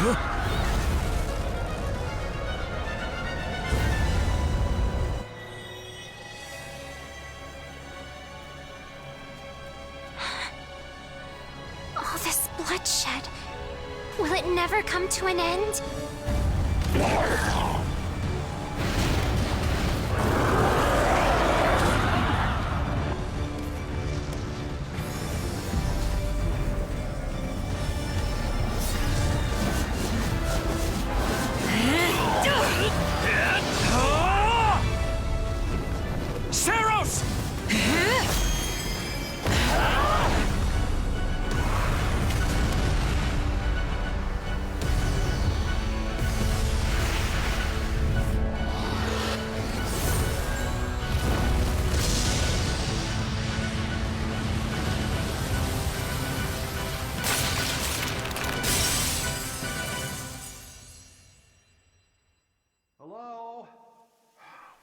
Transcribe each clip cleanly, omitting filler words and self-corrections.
All this bloodshed. Will it never come to an end? Hello?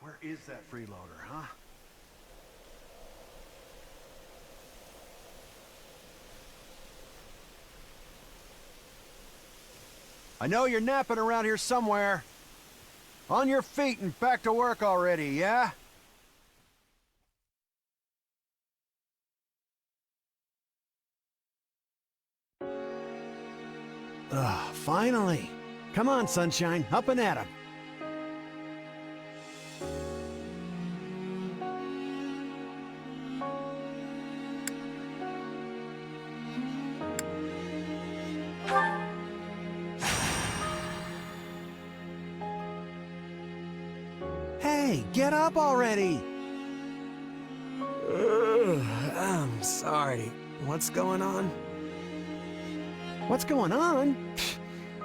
Where is that freeloader, huh? I know you're napping around here somewhere. On your feet and back to work already, yeah? Finally. Come on, Sunshine, up and at 'em. Hey, get up already! I'm sorry. What's going on? What's going on?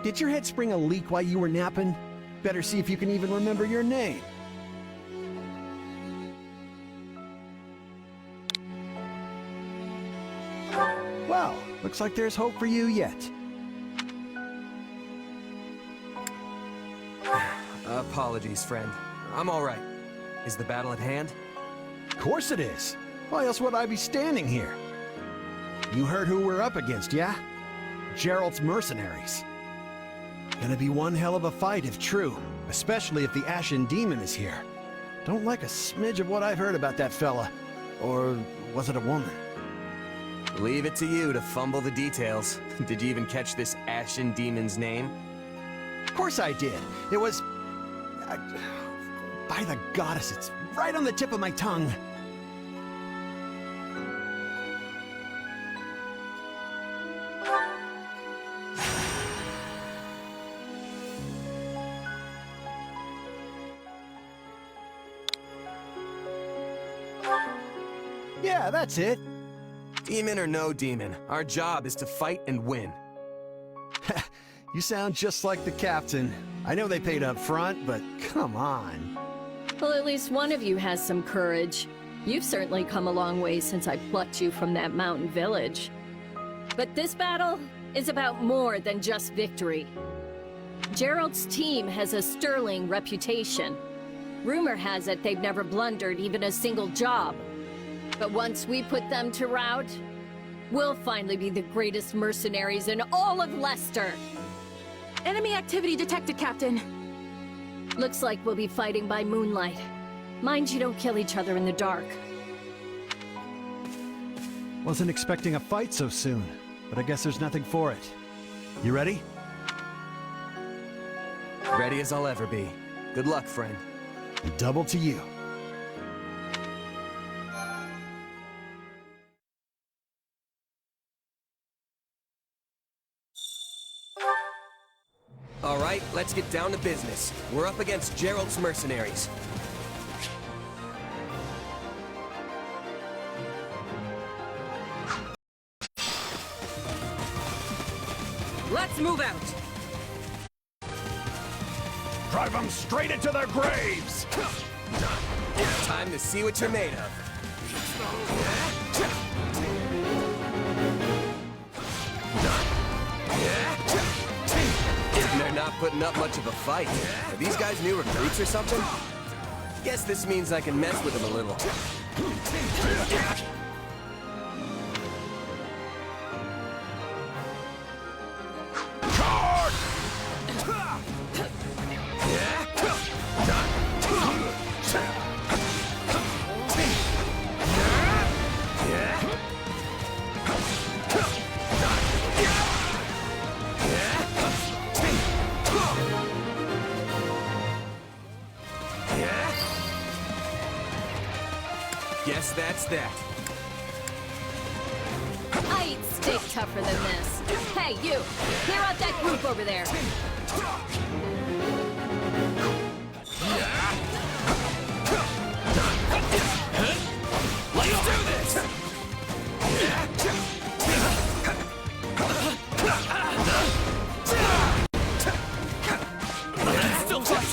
Did your head spring a leak while you were napping? Better see if you can even remember your name. Well, looks like there's hope for you yet. Apologies, friend. I'm all right. Is the battle at hand? Of course it is. Why else would I be standing here? You heard who we're up against, yeah? Gerald's mercenaries. Gonna be one hell of a fight if true, especially if the Ashen Demon is here. Don't like a smidge of what I've heard about that fella. Or was it a woman? Leave it to you to fumble the details. Did you even catch this Ashen Demon's name? Of course I did. It was... by the goddess, it's right on the tip of my tongue. Yeah, that's it. Demon or no demon, our job is to fight and win. You sound just like the captain. I know they paid up front, but come on. Well, at least one of you has some courage. You've certainly come a long way since I plucked you from that mountain village. But this battle is about more than just victory. Gerald's team has a sterling reputation. Rumor has it they've never blundered even a single job. But once we put them to rout, we'll finally be the greatest mercenaries in all of Leicester. Enemy activity detected, Captain. Looks like we'll be fighting by moonlight. Mind you don't kill each other in the dark. Wasn't expecting a fight so soon, but I guess there's nothing for it. You ready? Ready as I'll ever be. Good luck, friend. Double to you. All right, let's get down to business. We're up against Gerald's mercenaries. Let's move out! Drive them straight into their graves! Time to see what you're made of. They're not putting up much of a fight. Are these guys new recruits or something? Guess this means I can mess with them a little. Charge! that's that. I eat steak tougher than this. Hey, you! Clear out that group over there! Let's do this! Still fight!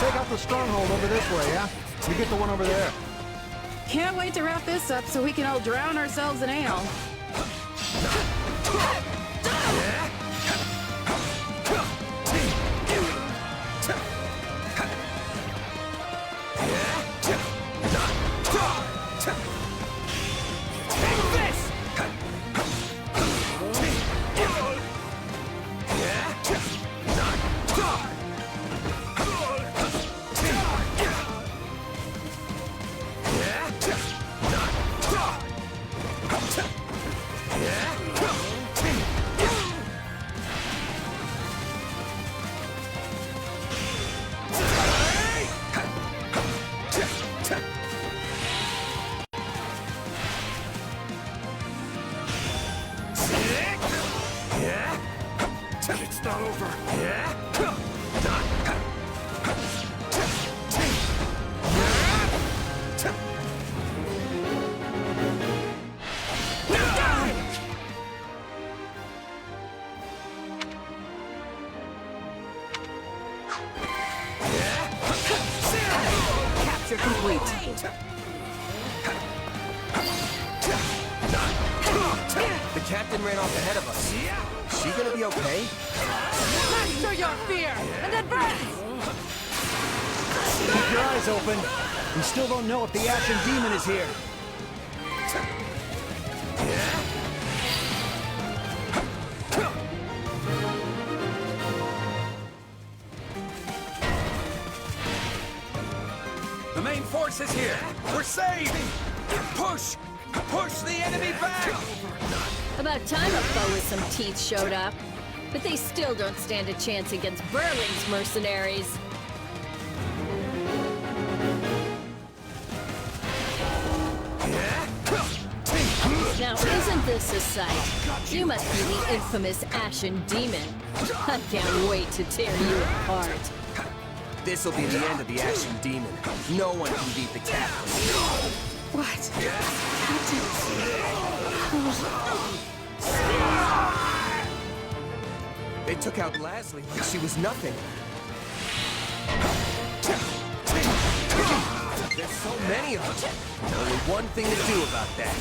Take out the stronghold over this way, yeah? You get the one over there. Can't wait to wrap this up so we can all drown ourselves in ale. It's not over. Capture complete. The captain ran off ahead of us. Is she gonna be okay? Master your fear, and then burn! Keep your eyes open. We still don't know if the Ashen Demon is here. The main force is here. We're safe. Push! Push the enemy back! About time a foe with some teeth showed up. But they still don't stand a chance against Burling's mercenaries. Now, isn't this a sight? You must be the infamous Ashen Demon. I can't wait to tear you apart. This'll be the end of the Ashen Demon. No one can beat the captain. What? They took out Leslie like she was nothing. There's so many of them. Only one thing to do about that.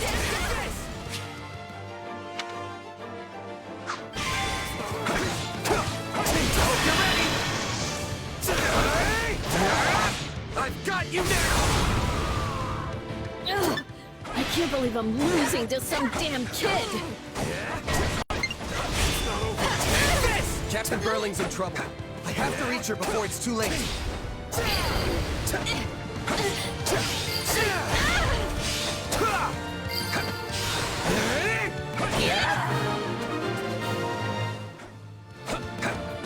I've got you now! Ugh, I can't believe I'm losing to some damn kid! Captain Burling's in trouble. I have to reach her before it's too late.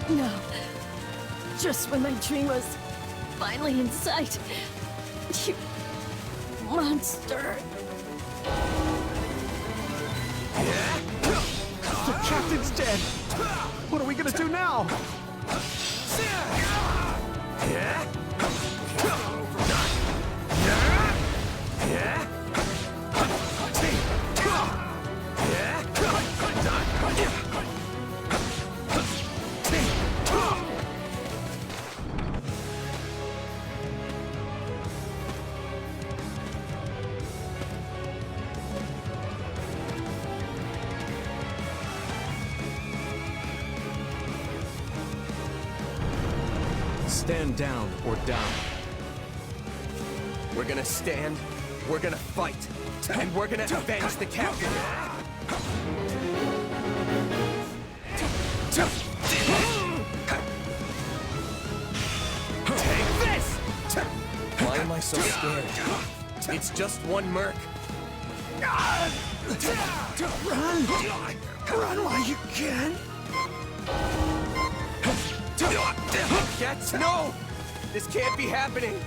No. Just when my dream was finally in sight. You monster. The captain's dead. What are we gonna do now? Stand down or die. We're gonna stand We're gonna fight, and we're gonna avenge the captain. Take this! Why am I so scared? It's just one merc. Run! Run while you can! Gets no! This can't be happening!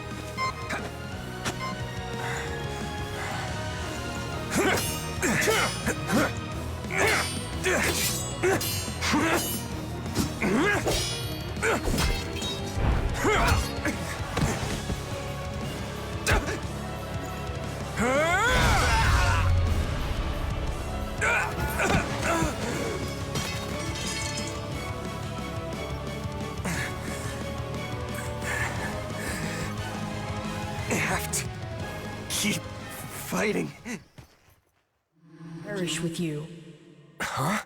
I have to keep fighting. Perish with you. Huh?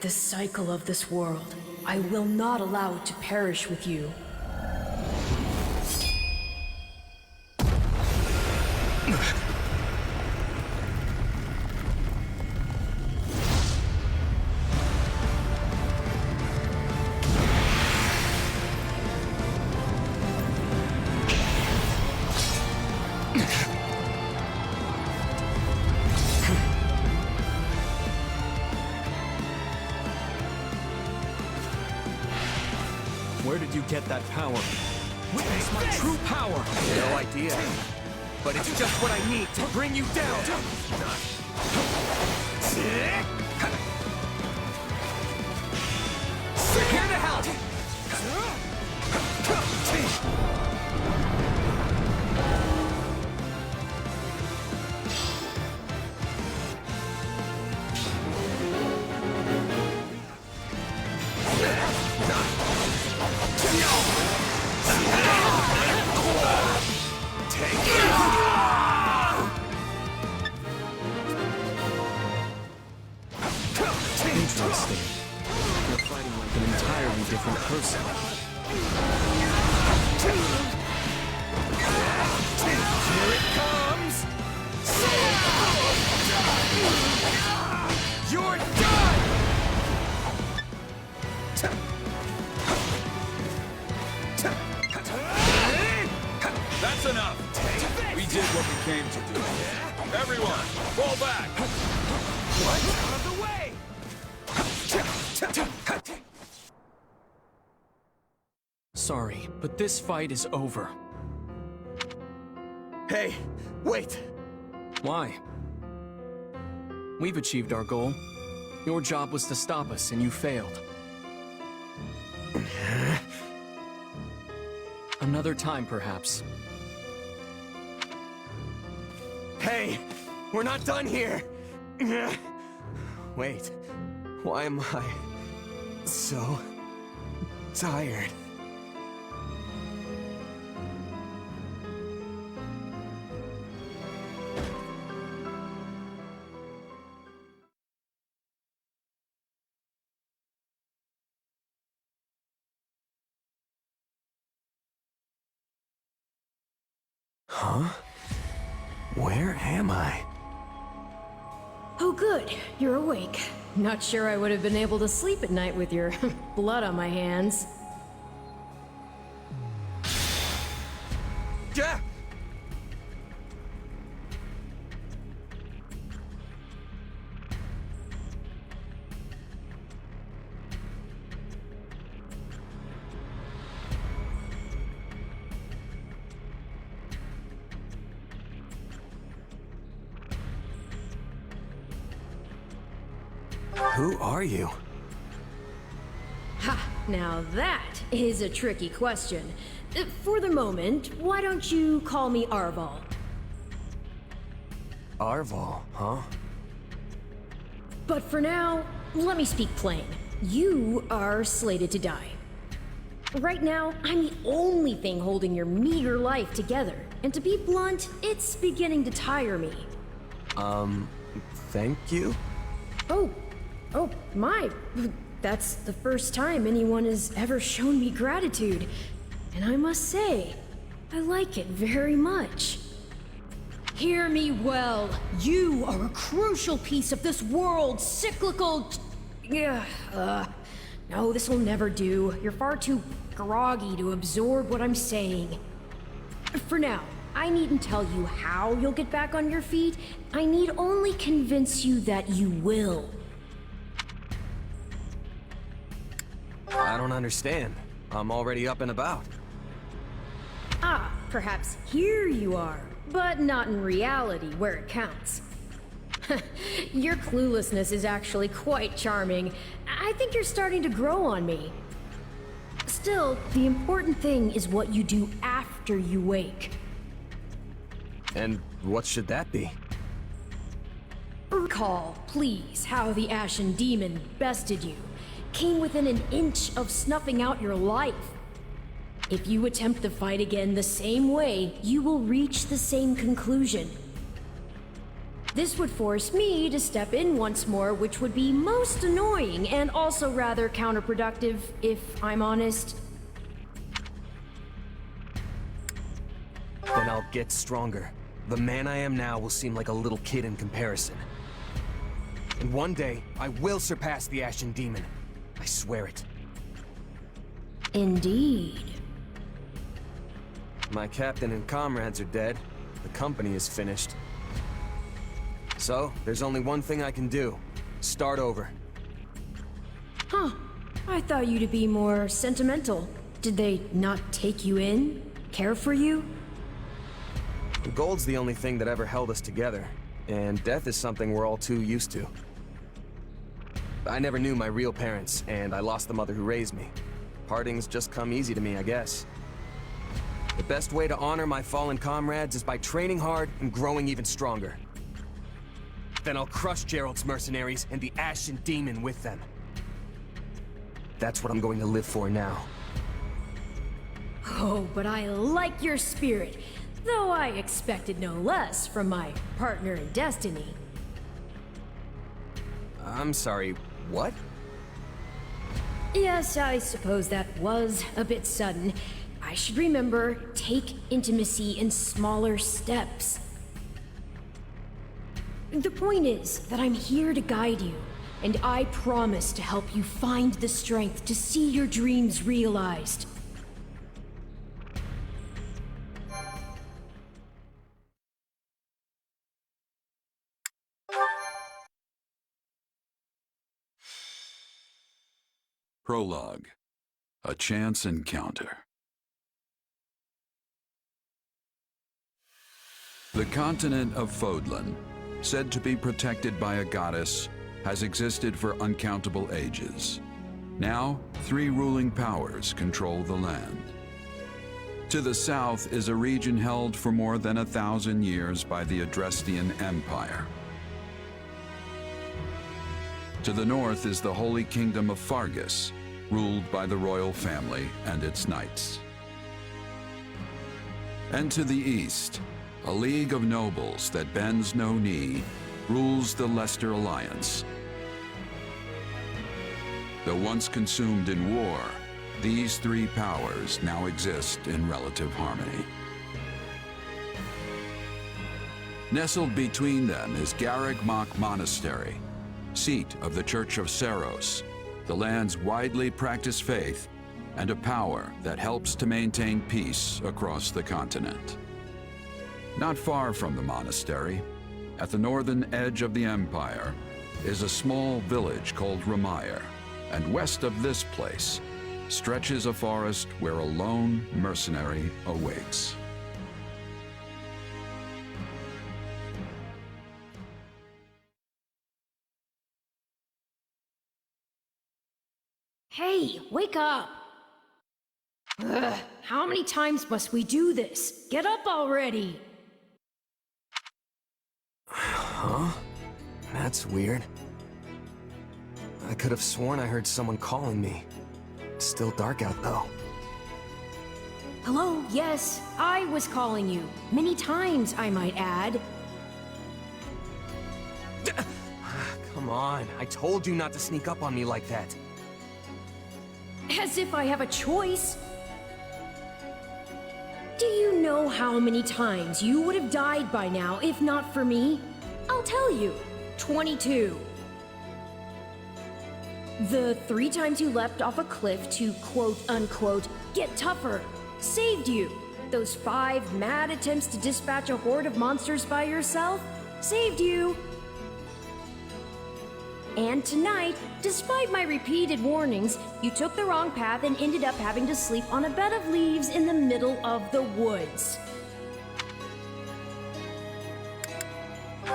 The cycle of this world. I will not allow it to perish with you. Where did you get that power? Witness my true power! No idea. But it's just what I need to bring you down! Here to help! Interesting. You're fighting like an entirely different person. Here it comes! You're done! That's enough! We did what we came to do. Everyone, fall back! What? Out of the way! Sorry, but this fight is over. Hey, wait! Why? We've achieved our goal. Your job was to stop us, and you failed. Another time, perhaps. Hey, we're not done here! Wait, why am I so tired? Huh? Where am I? Oh good, you're awake. Not sure I would have been able to sleep at night with your blood on my hands. Yeah! Who are you? Ha! Now that is a tricky question. For the moment, why don't you call me Arval? Arval, huh? But for now, let me speak plain. You are slated to die. Right now, I'm the only thing holding your meager life together. And to be blunt, it's beginning to tire me. Thank you? Oh, my. That's the first time anyone has ever shown me gratitude. And I must say, I like it very much. Hear me well. You are a crucial piece of this world's cyclical... No, this will never do. You're far too groggy to absorb what I'm saying. For now, I needn't tell you how you'll get back on your feet. I need only convince you that you will. I don't understand. I'm already up and about. Ah, perhaps here you are, but not in reality where it counts. Your cluelessness is actually quite charming. I think you're starting to grow on me. Still, the important thing is what you do after you wake. And what should that be? Recall, please, how the Ashen Demon bested you. Came within an inch of snuffing out your life. If you attempt the fight again the same way, you will reach the same conclusion. This would force me to step in once more, which would be most annoying and also rather counterproductive, if I'm honest. Then I'll get stronger. The man I am now will seem like a little kid in comparison. And one day, I will surpass the Ashen Demon. I swear it. Indeed. My captain and comrades are dead. The company is finished. So, there's only one thing I can do. Start over. Huh. I thought you to be more sentimental. Did they not take you in? Care for you? Gold's the only thing that ever held us together, and death is something we're all too used to. I never knew my real parents, and I lost the mother who raised me. Partings just come easy to me, I guess. The best way to honor my fallen comrades is by training hard and growing even stronger. Then I'll crush Gerald's mercenaries and the Ashen Demon with them. That's what I'm going to live for now. Oh, but I like your spirit, though I expected no less from my partner in destiny. I'm sorry, what? Yes, I suppose that was a bit sudden. I should remember, take intimacy in smaller steps. The point is that I'm here to guide you, and I promise to help you find the strength to see your dreams realized. Prologue. A chance encounter. The continent of Fodlan, said to be protected by a goddess, has existed for uncountable ages. Now, 3 ruling powers control the land. To the south is a region held for more than 1,000 years by the Adrestian Empire. To the north is the Holy Kingdom of Fargus, ruled by the royal family and its knights. And to the east, a league of nobles that bends no knee rules the Leicester Alliance. Though once consumed in war, these 3 powers now exist in relative harmony. Nestled between them is Garreg Mach Monastery, seat of the Church of Seros, the land's widely practiced faith, and a power that helps to maintain peace across the continent. Not far from the monastery, at the northern edge of the empire, is a small village called Ramire, and west of this place stretches a forest where a lone mercenary awaits. Hey, wake up! Ugh, how many times must we do this? Get up already! Huh? That's weird. I could have sworn I heard someone calling me. It's still dark out, though. Hello, yes, I was calling you. Many times, I might add. Come on, I told you not to sneak up on me like that. As if I have a choice. Do you know how many times you would have died by now if not for me? I'll tell you. 22. The 3 times you leapt off a cliff to quote-unquote get tougher saved you. Those 5 mad attempts to dispatch a horde of monsters by yourself saved you. And tonight, despite my repeated warnings, you took the wrong path and ended up having to sleep on a bed of leaves in the middle of the woods.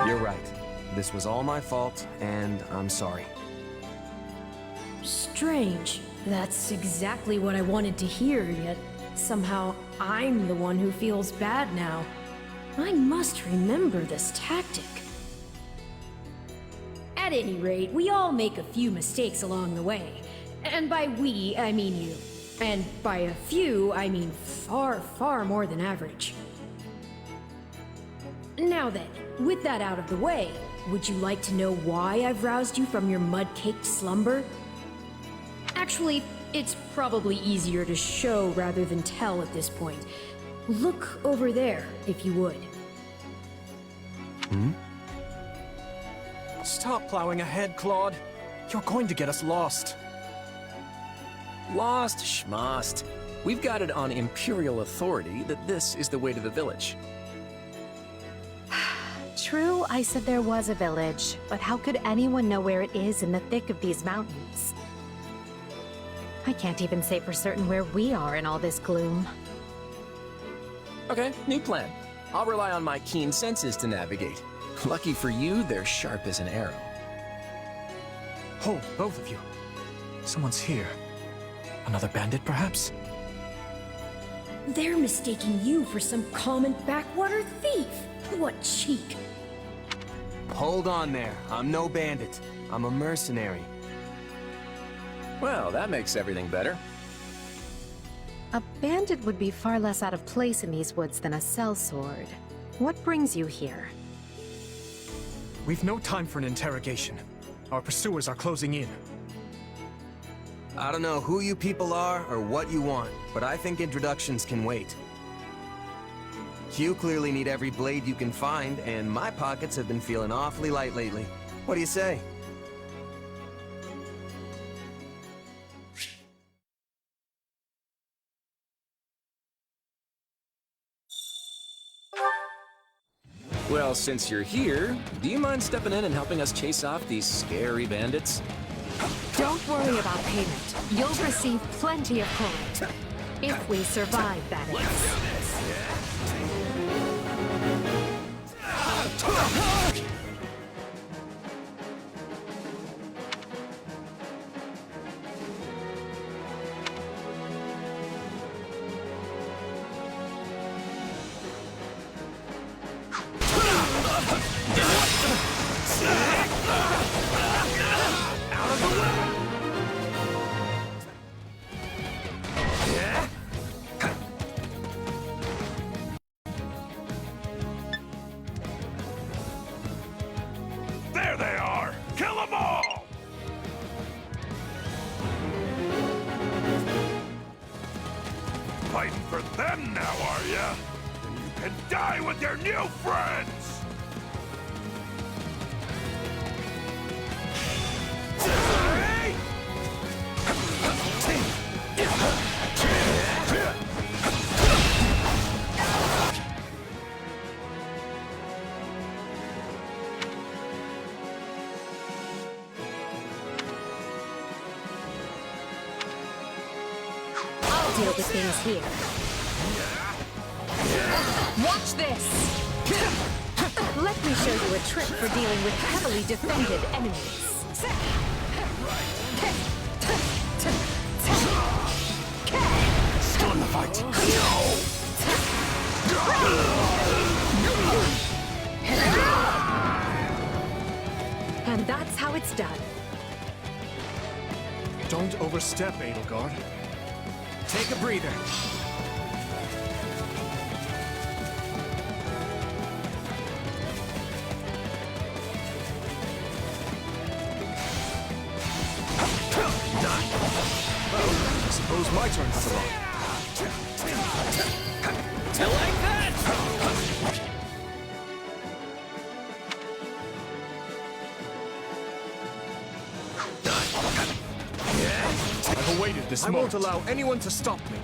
You're right. This was all my fault, and I'm sorry. Strange. That's exactly what I wanted to hear, yet somehow I'm the one who feels bad now. I must remember this tactic. At any rate, we all make a few mistakes along the way. And by we, I mean you. And by a few, I mean far, far more than average. Now then, with that out of the way, would you like to know why I've roused you from your mud-caked slumber? Actually, it's probably easier to show rather than tell at this point. Look over there, if you would. Stop plowing ahead, Claude. You're going to get us lost. Lost schmost. We've got it on Imperial authority that this is the way to the village. True, I said there was a village, but how could anyone know where it is in the thick of these mountains? I can't even say for certain where we are in all this gloom. Okay, new plan. I'll rely on my keen senses to navigate. Lucky for you, they're sharp as an arrow. Hold, both of you. Someone's here. Another bandit, perhaps? They're mistaking you for some common backwater thief. What cheek. Hold on there. I'm no bandit. I'm a mercenary. Well, that makes everything better. A bandit would be far less out of place in these woods than a sellsword. What brings you here? We've no time for an interrogation. Our pursuers are closing in. I don't know who you people are or what you want, but I think introductions can wait. You clearly need every blade you can find, and my pockets have been feeling awfully light lately. What do you say? Well, since you're here, do you mind stepping in and helping us chase off these scary bandits? Don't worry about payment. You'll receive plenty of coin. If we survive, that is. There they are! Kill them all! Fighting for them now, are ya? Then you can die with your new friends! Deal with things here. Watch this! Let me show you a trick for dealing with heavily defended enemies. Still in the fight! And that's how it's done. Don't overstep, Edelgard. Take a breather. Well, I suppose my turn comes along. You like that? I've awaited this I moment. won't allow anyone to stop me.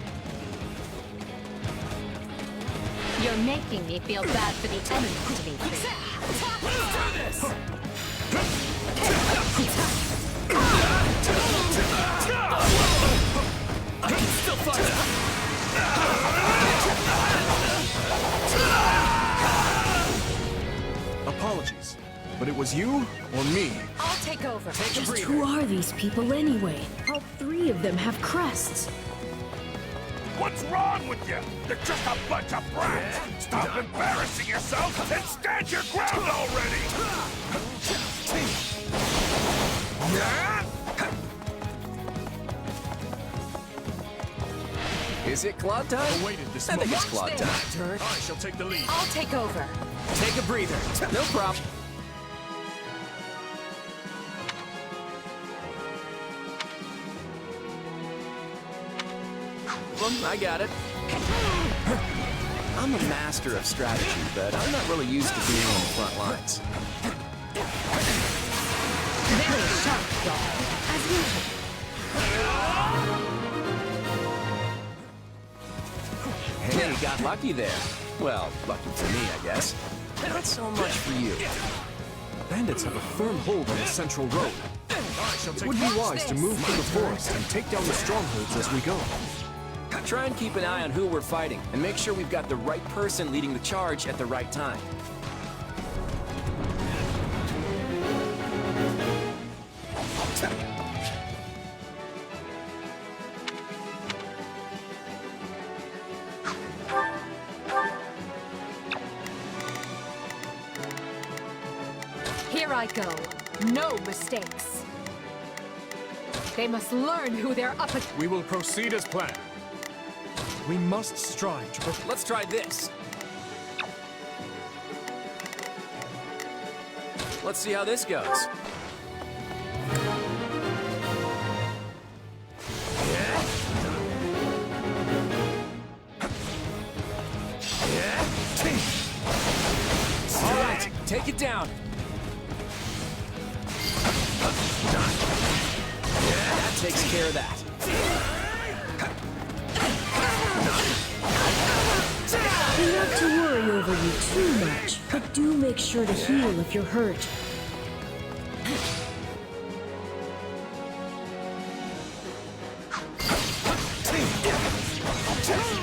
You're making me feel bad for the enemy to be free. I can still fight. Apologies, but it was you or me. I'll take over. Just who are these people anyway? All three of them have crests. What's wrong with you? They're just a bunch of brats! Stop embarrassing yourself and stand your ground already! Is it Claude time? Awaited this I think moment. it's Claude time. I shall take the lead. I'll take over. Take a breather. No problem. I got it. I'm a master of strategy, but I'm not really used to being on the front lines. Very sharp, dog. As usual. Hey, you got lucky there. Well, lucky for me, I guess. Not so much for you. Bandits have a firm hold on the central road. It would be wise to move through the forest and take down the strongholds as we go. Try and keep an eye on who we're fighting, and make sure we've got the right person leading the charge at the right time. Here I go. No mistakes. They must learn who they're up against. We will proceed as planned. We must strive to protect. Let's try this. Let's see how this goes. All right, take it down. That takes care of that. Not to worry over you too much, but do make sure to heal if you're hurt.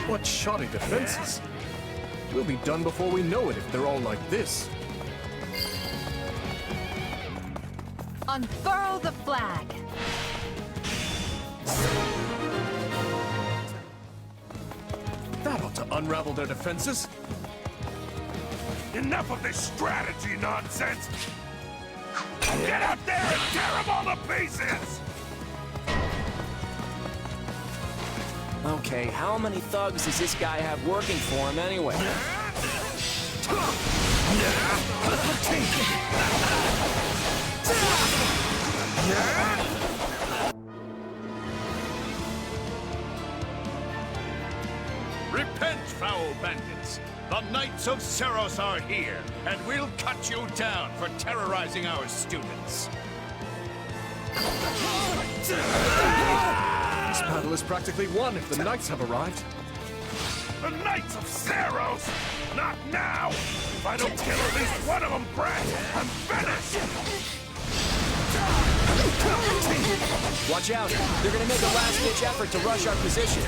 What shoddy defenses. We'll be done before we know it if they're all like this. Unfurl the flag. That ought to unravel their defenses. Enough of this strategy nonsense! Get out there and tear them all to pieces! Okay, how many thugs does this guy have working for him anyway? Repent, foul bandits! The Knights of Seros are here, and we'll cut you down for terrorizing our students. This battle is practically won if the knights have arrived. The Knights of Seros! Not now! If I don't kill at least one of them, Brad, I'm finished! Watch out! They're gonna make a last-ditch effort to rush our position.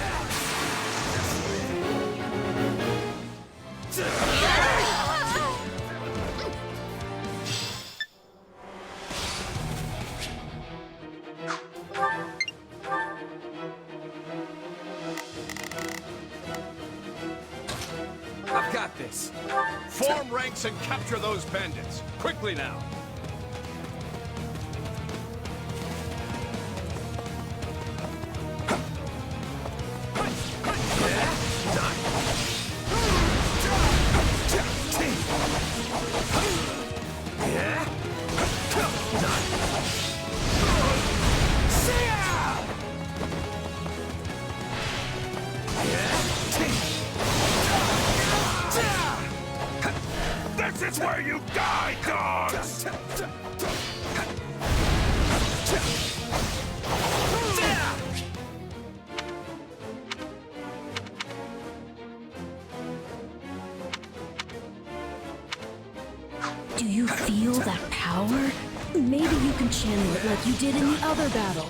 I've got this. Form ranks and capture those bandits. Quickly now. is where you die, dogs! Do you feel that power? Maybe you can channel it like you did in the other battle.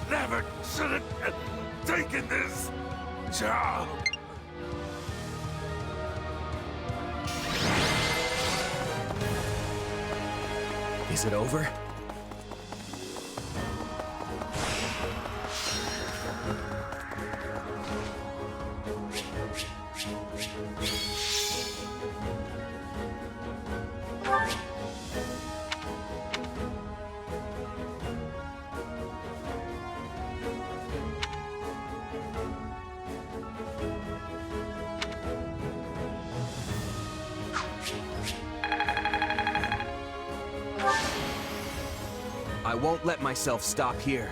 Never should have taken this job. Is it over? I won't let myself stop here.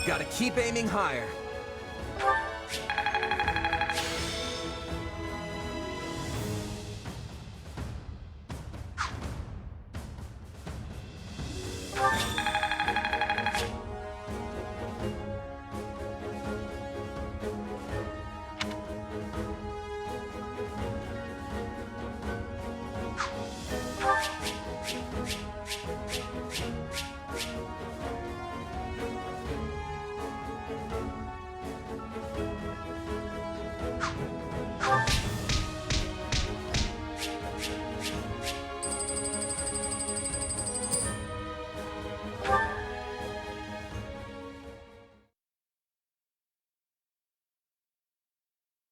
Gotta keep aiming higher.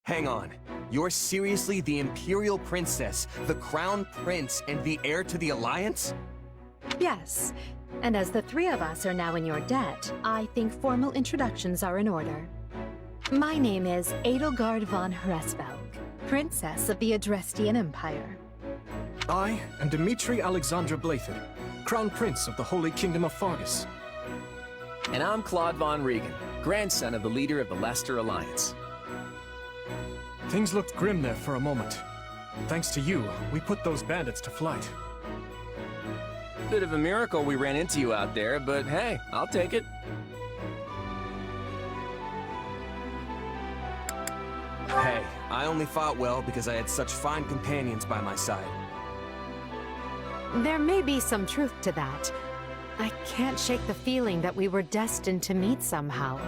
Hang on. You're seriously the Imperial Princess, the Crown Prince, and the heir to the Alliance? Yes. And as the three of us are now in your debt, I think formal introductions are in order. My name is Edelgard von Hresvelg, Princess of the Adrestian Empire. I am Dimitri Alexandra Blathed, Crown Prince of the Holy Kingdom of Fargus. And I'm Claude von Regan, grandson of the leader of the Leicester Alliance. Things looked grim there for a moment. Thanks to you, we put those bandits to flight. Bit of a miracle we ran into you out there, but hey, I'll take it. Hey, I only fought well because I had such fine companions by my side. There may be some truth to that. I can't shake the feeling that we were destined to meet somehow.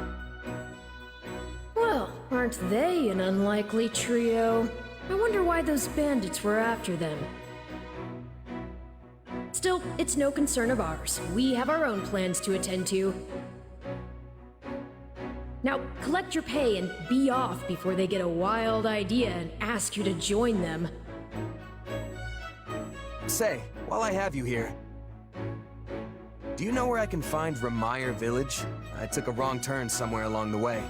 Well, aren't they an unlikely trio? I wonder why those bandits were after them. Still, it's no concern of ours. We have our own plans to attend to. Now, collect your pay and be off before they get a wild idea and ask you to join them. Say, while I have you here, do you know where I can find Ramire Village? I took a wrong turn somewhere along the way.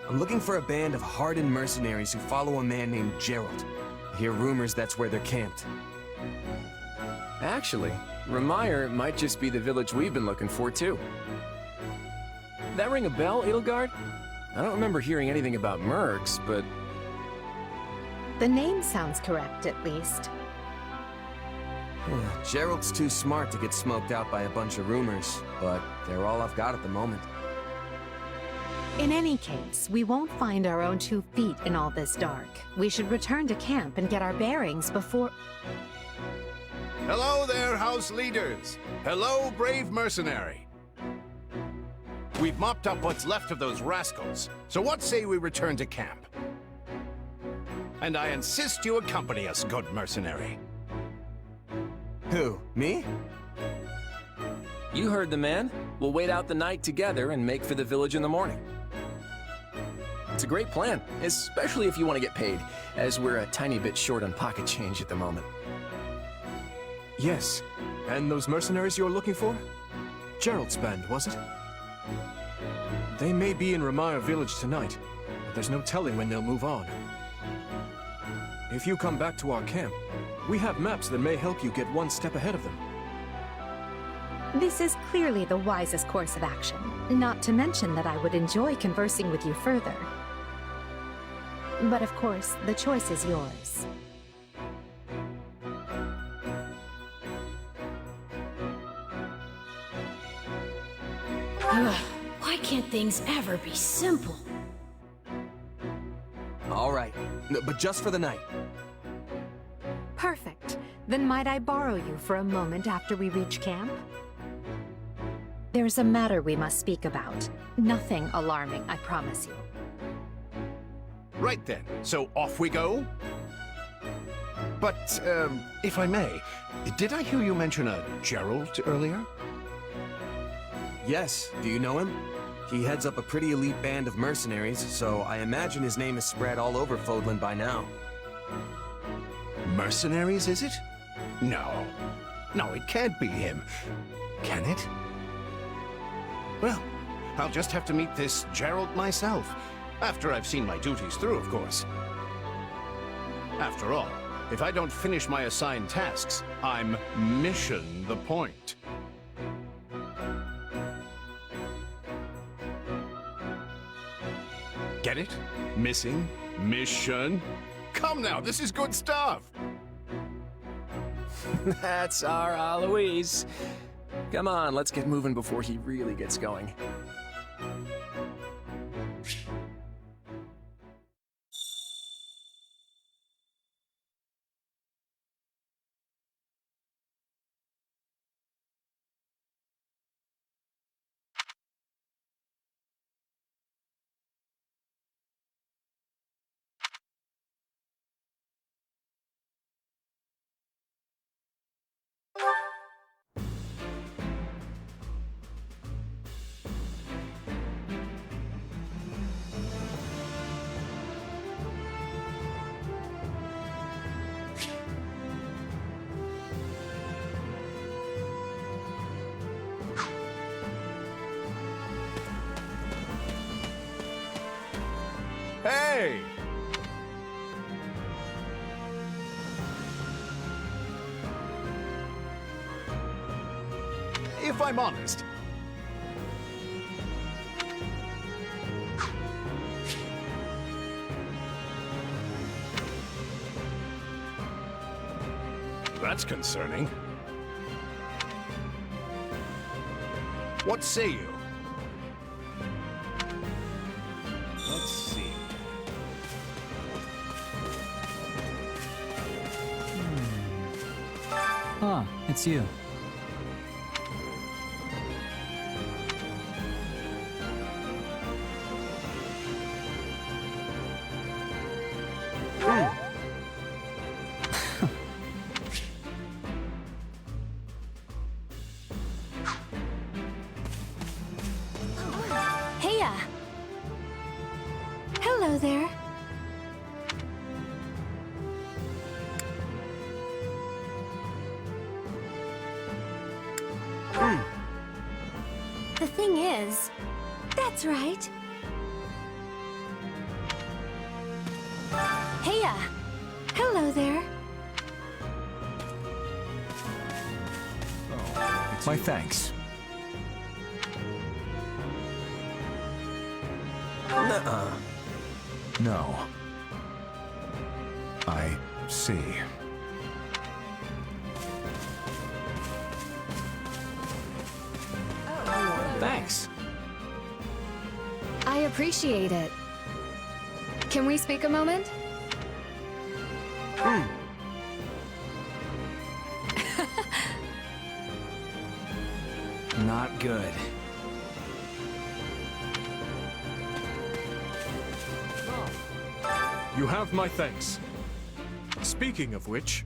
I'm looking for a band of hardened mercenaries who follow a man named Gerald. I hear rumors that's where they're camped. Actually, Remire might just be the village we've been looking for, too. That ring a bell, Edelgard? I don't remember hearing anything about mercs, but... The name sounds correct, at least. Gerald's too smart to get smoked out by a bunch of rumors, but they're all I've got at the moment. In any case, we won't find our own 2 feet in all this dark. We should return to camp and get our bearings before... Hello there, house leaders. Hello, brave mercenary. We've mopped up what's left of those rascals, so what say we return to camp? And I insist you accompany us, good mercenary. Who, me? You heard the man. We'll wait out the night together and make for the village in the morning. It's a great plan, especially if you want to get paid, as we're a tiny bit short on pocket change at the moment. Yes, and those mercenaries you're looking for? Gerald's band, was it? They may be in Remire village tonight, but there's no telling when they'll move on. If you come back to our camp, we have maps that may help you get one step ahead of them. This is clearly the wisest course of action, not to mention that I would enjoy conversing with you further. But of course, the choice is yours. Why can't things ever be simple? All right, but just for the night. Perfect. Then might I borrow you for a moment after we reach camp? There's a matter we must speak about. Nothing alarming, I promise you. Right then, so off we go? But, if I may, did I hear you mention a Gerald earlier? Yes, do you know him? He heads up a pretty elite band of mercenaries, so I imagine his name is spread all over Fodlan by now. Mercenaries, is it? No. No, it can't be him. Can it? Well, I'll just have to meet this Gerald myself. After I've seen my duties through, of course. After all, if I don't finish my assigned tasks, I'm mission the point. Get it? Missing? Mission? Come now, this is good stuff! That's our Aloise. Come on, let's get moving before he really gets going. Hey! If I'm honest, that's concerning. What say you? Let's see. Ah, it's you. Heya! Hello there. The thing is, that's right. Heya! Hello there. My thanks. Nuh-uh. No. I see. Thanks. I appreciate it. Can we speak a moment? Not good. You have my thanks. Speaking of which...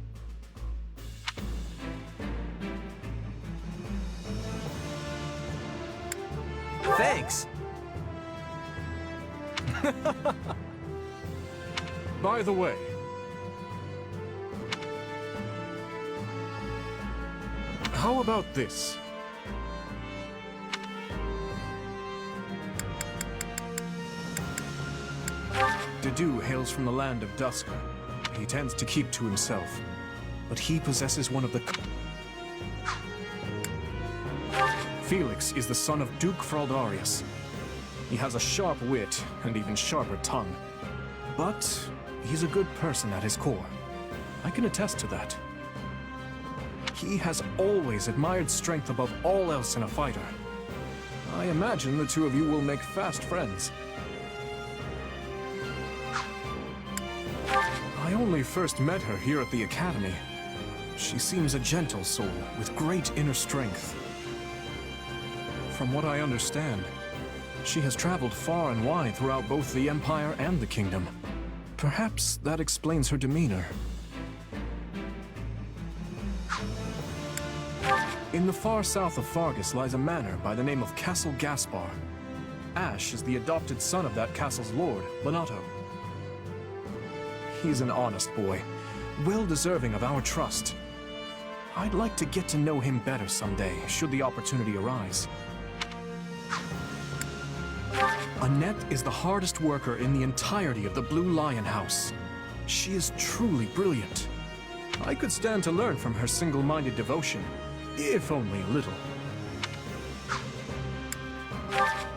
Thanks! By the way... How about this? Dedu hails from the land of Dusker. He tends to keep to himself, but he possesses one of the... Felix is the son of Duke Fraldarius. He has a sharp wit and even sharper tongue, but he's a good person at his core. I can attest to that. He has always admired strength above all else in a fighter. I imagine the two of you will make fast friends. I only first met her here at the Academy. She seems a gentle soul with great inner strength. From what I understand, she has traveled far and wide throughout both the Empire and the Kingdom. Perhaps that explains her demeanor. In the far south of Fargus lies a manor by the name of Castle Gaspar. Ash is the adopted son of that castle's lord, Lonato. He's an honest boy, well deserving of our trust. I'd like to get to know him better someday, should the opportunity arise. Annette is the hardest worker in the entirety of the Blue Lion House. She is truly brilliant. I could stand to learn from her single-minded devotion, if only a little.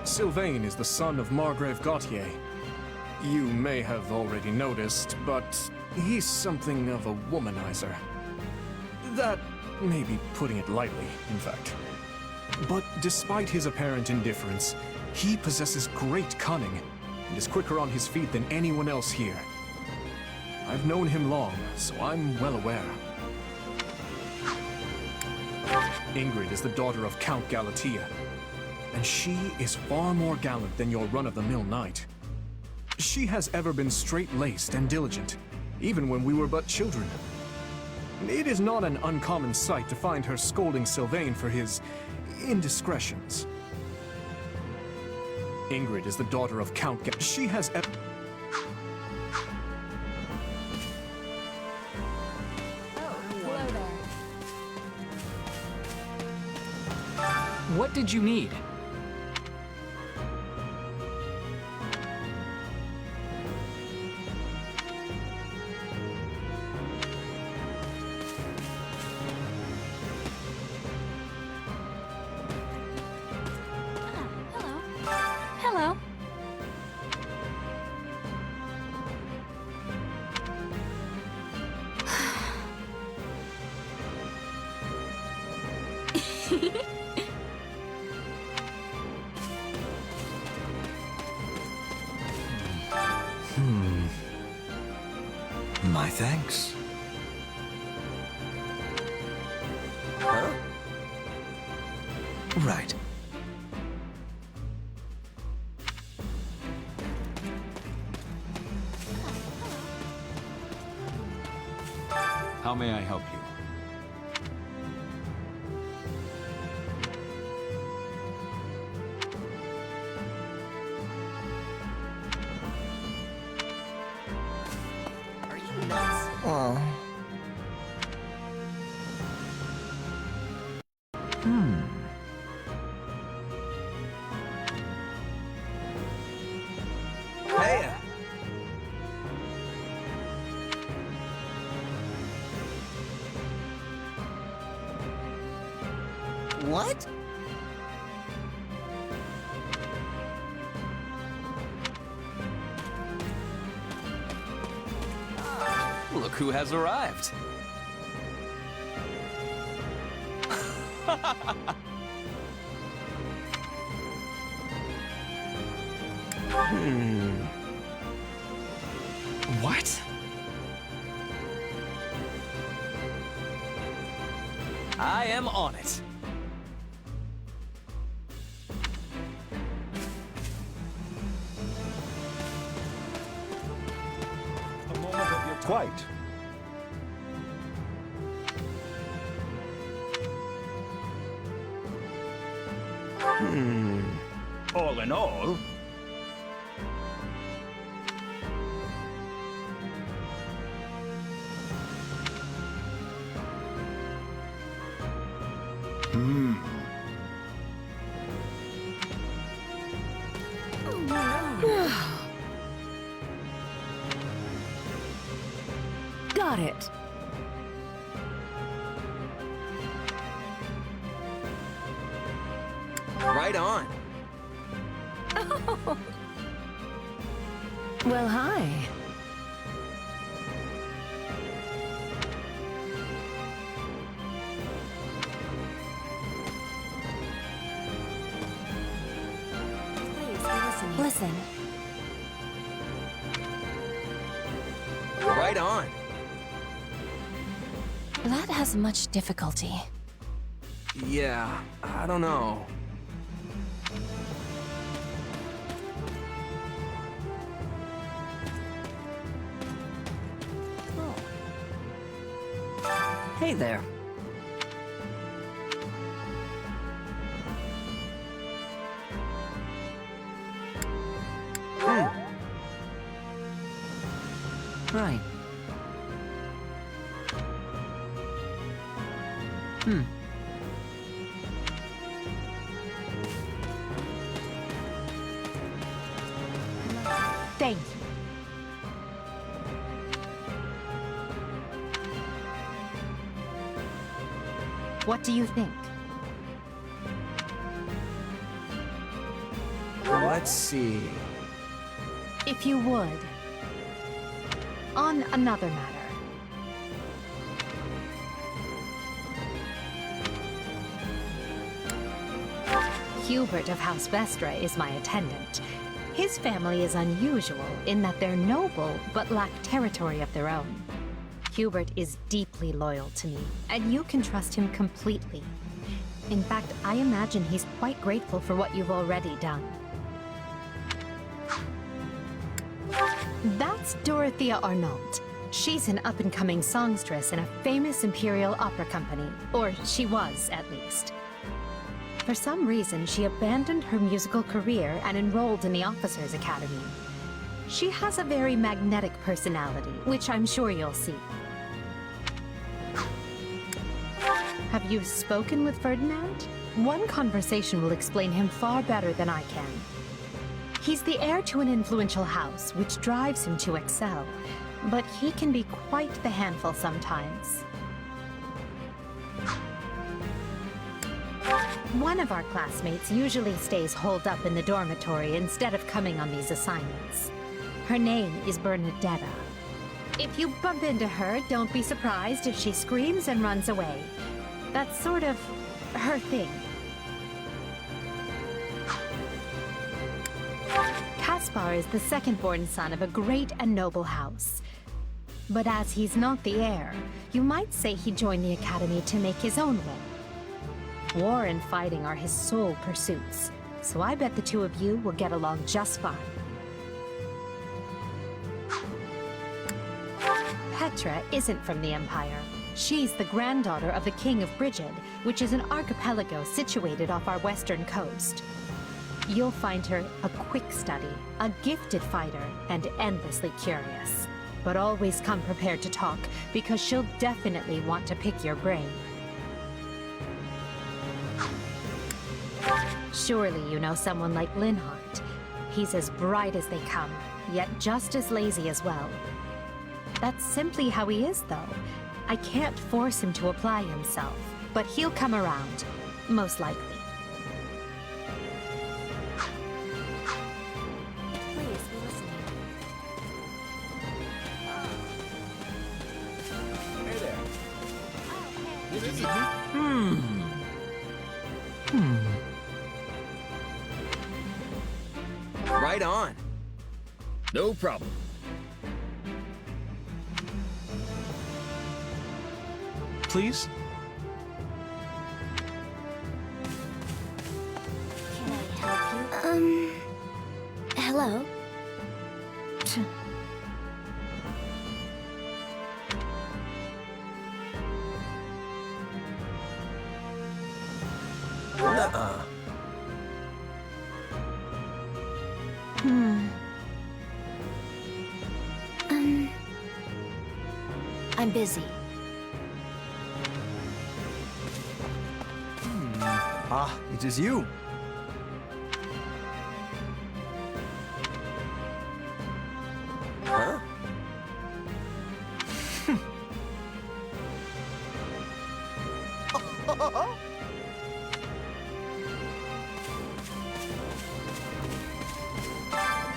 Sylvain is the son of Margrave Gautier. You may have already noticed, but he's something of a womanizer. That may be putting it lightly, in fact. But despite his apparent indifference, he possesses great cunning and is quicker on his feet than anyone else here. I've known him long, so I'm well aware. Ingrid is the daughter of Count Galatea, and she is far more gallant than your run-of-the-mill knight. She has ever been straight-laced and diligent, even when we were but children. It is not an uncommon sight to find her scolding Sylvain for his indiscretions. Ingrid is the daughter of Count She has What did you need? Hello. My thanks. Huh? Right. How may I help you? Oh. Hey! What? Look who has arrived. What? I am on it. A moment of your quite. All in all, Got it. Right on. Well, hi. Listen. Right on. That has much difficulty. Yeah, I don't know. Hey there. Right. Thank you. What do you think? Let's see. If you would. On another matter. Hubert of House Vestra is my attendant. His family is unusual in that they're noble but lack territory of their own. Hubert is deeply loyal to me, and you can trust him completely. In fact, I imagine he's quite grateful for what you've already done. That's Dorothea Arnault. She's an up-and-coming songstress in a famous Imperial opera company, or she was, at least. For some reason, she abandoned her musical career and enrolled in the Officers' Academy. She has a very magnetic personality, which I'm sure you'll see. Have you spoken with Ferdinand? One conversation will explain him far better than I can. He's the heir to an influential house, which drives him to excel. But he can be quite the handful sometimes. One of our classmates usually stays holed up in the dormitory instead of coming on these assignments. Her name is Bernadetta. If you bump into her, don't be surprised if she screams and runs away. That's sort of her thing. Caspar is the second-born son of a great and noble house. But as he's not the heir, you might say he joined the academy to make his own way. War and fighting are his sole pursuits, so I bet the two of you will get along just fine. Petra isn't from the Empire. She's the granddaughter of the King of Brigid, which is an archipelago situated off our western coast. You'll find her a quick study, a gifted fighter, and endlessly curious. But always come prepared to talk, because she'll definitely want to pick your brain. Surely you know someone like Linhardt. He's as bright as they come, yet just as lazy as well. That's simply how he is, though. I can't force him to apply himself, but he'll come around. most likely. Please be listening. Hey there. Right on. No problem. Please? Can I help you? Hello? Nuh-uh. I'm busy. Ah, it is you. Huh?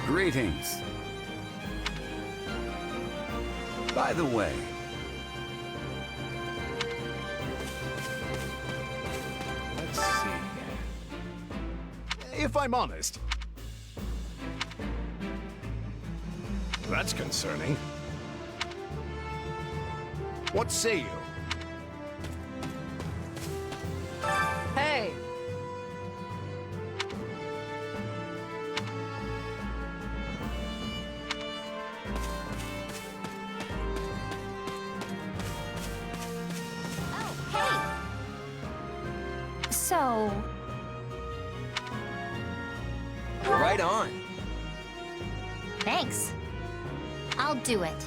Greetings. By the way, Let's see. If I'm honest, that's concerning. What say you? Hey! So... Right on. Thanks. I'll do it.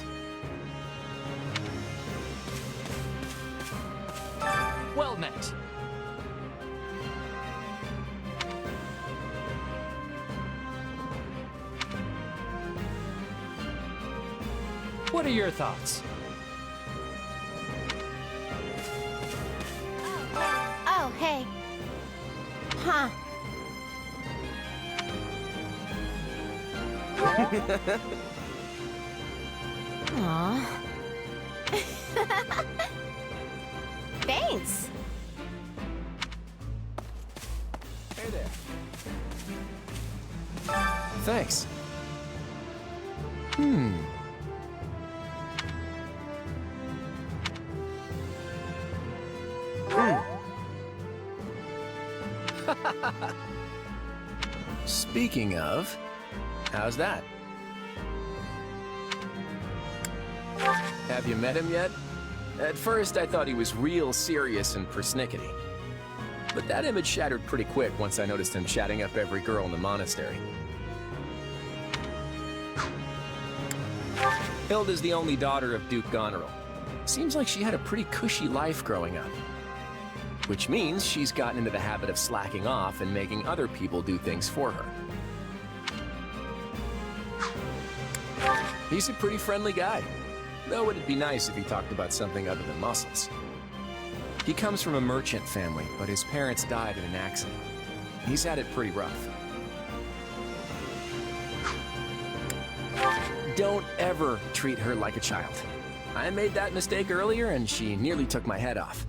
Well met. What are your thoughts? Oh, hey. Huh. Aww. Thanks. Hey there. Thanks. Speaking of, how's that? Have you met him yet? At first, I thought he was real serious and persnickety. But that image shattered pretty quick once I noticed him chatting up every girl in the monastery. Hilda's the only daughter of Duke Goneril. Seems like she had a pretty cushy life growing up. Which means she's gotten into the habit of slacking off and making other people do things for her. He's a pretty friendly guy, though it'd be nice if he talked about something other than muscles. He comes from a merchant family, but his parents died in an accident. He's had it pretty rough. Don't ever treat her like a child. I made that mistake earlier and she nearly took my head off.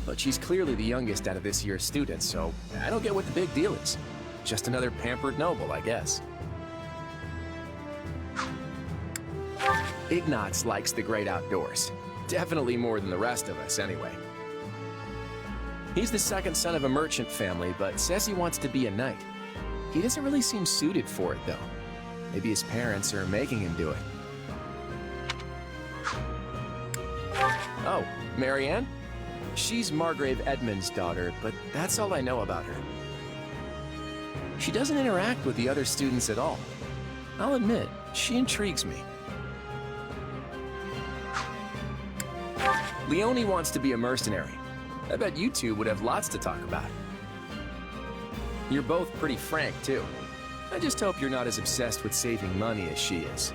But she's clearly the youngest out of this year's students, so I don't get what the big deal is. Just another pampered noble, I guess. Ignatz likes the great outdoors. Definitely more than the rest of us, anyway. He's the second son of a merchant family, but says he wants to be a knight. He doesn't really seem suited for it, though. Maybe his parents are making him do it. Oh, Marianne? She's Margrave Edmund's daughter, but that's all I know about her. She doesn't interact with the other students at all. I'll admit, she intrigues me. Leone wants to be a mercenary. I bet you two would have lots to talk about. You're both pretty frank, too. I just hope you're not as obsessed with saving money as she is.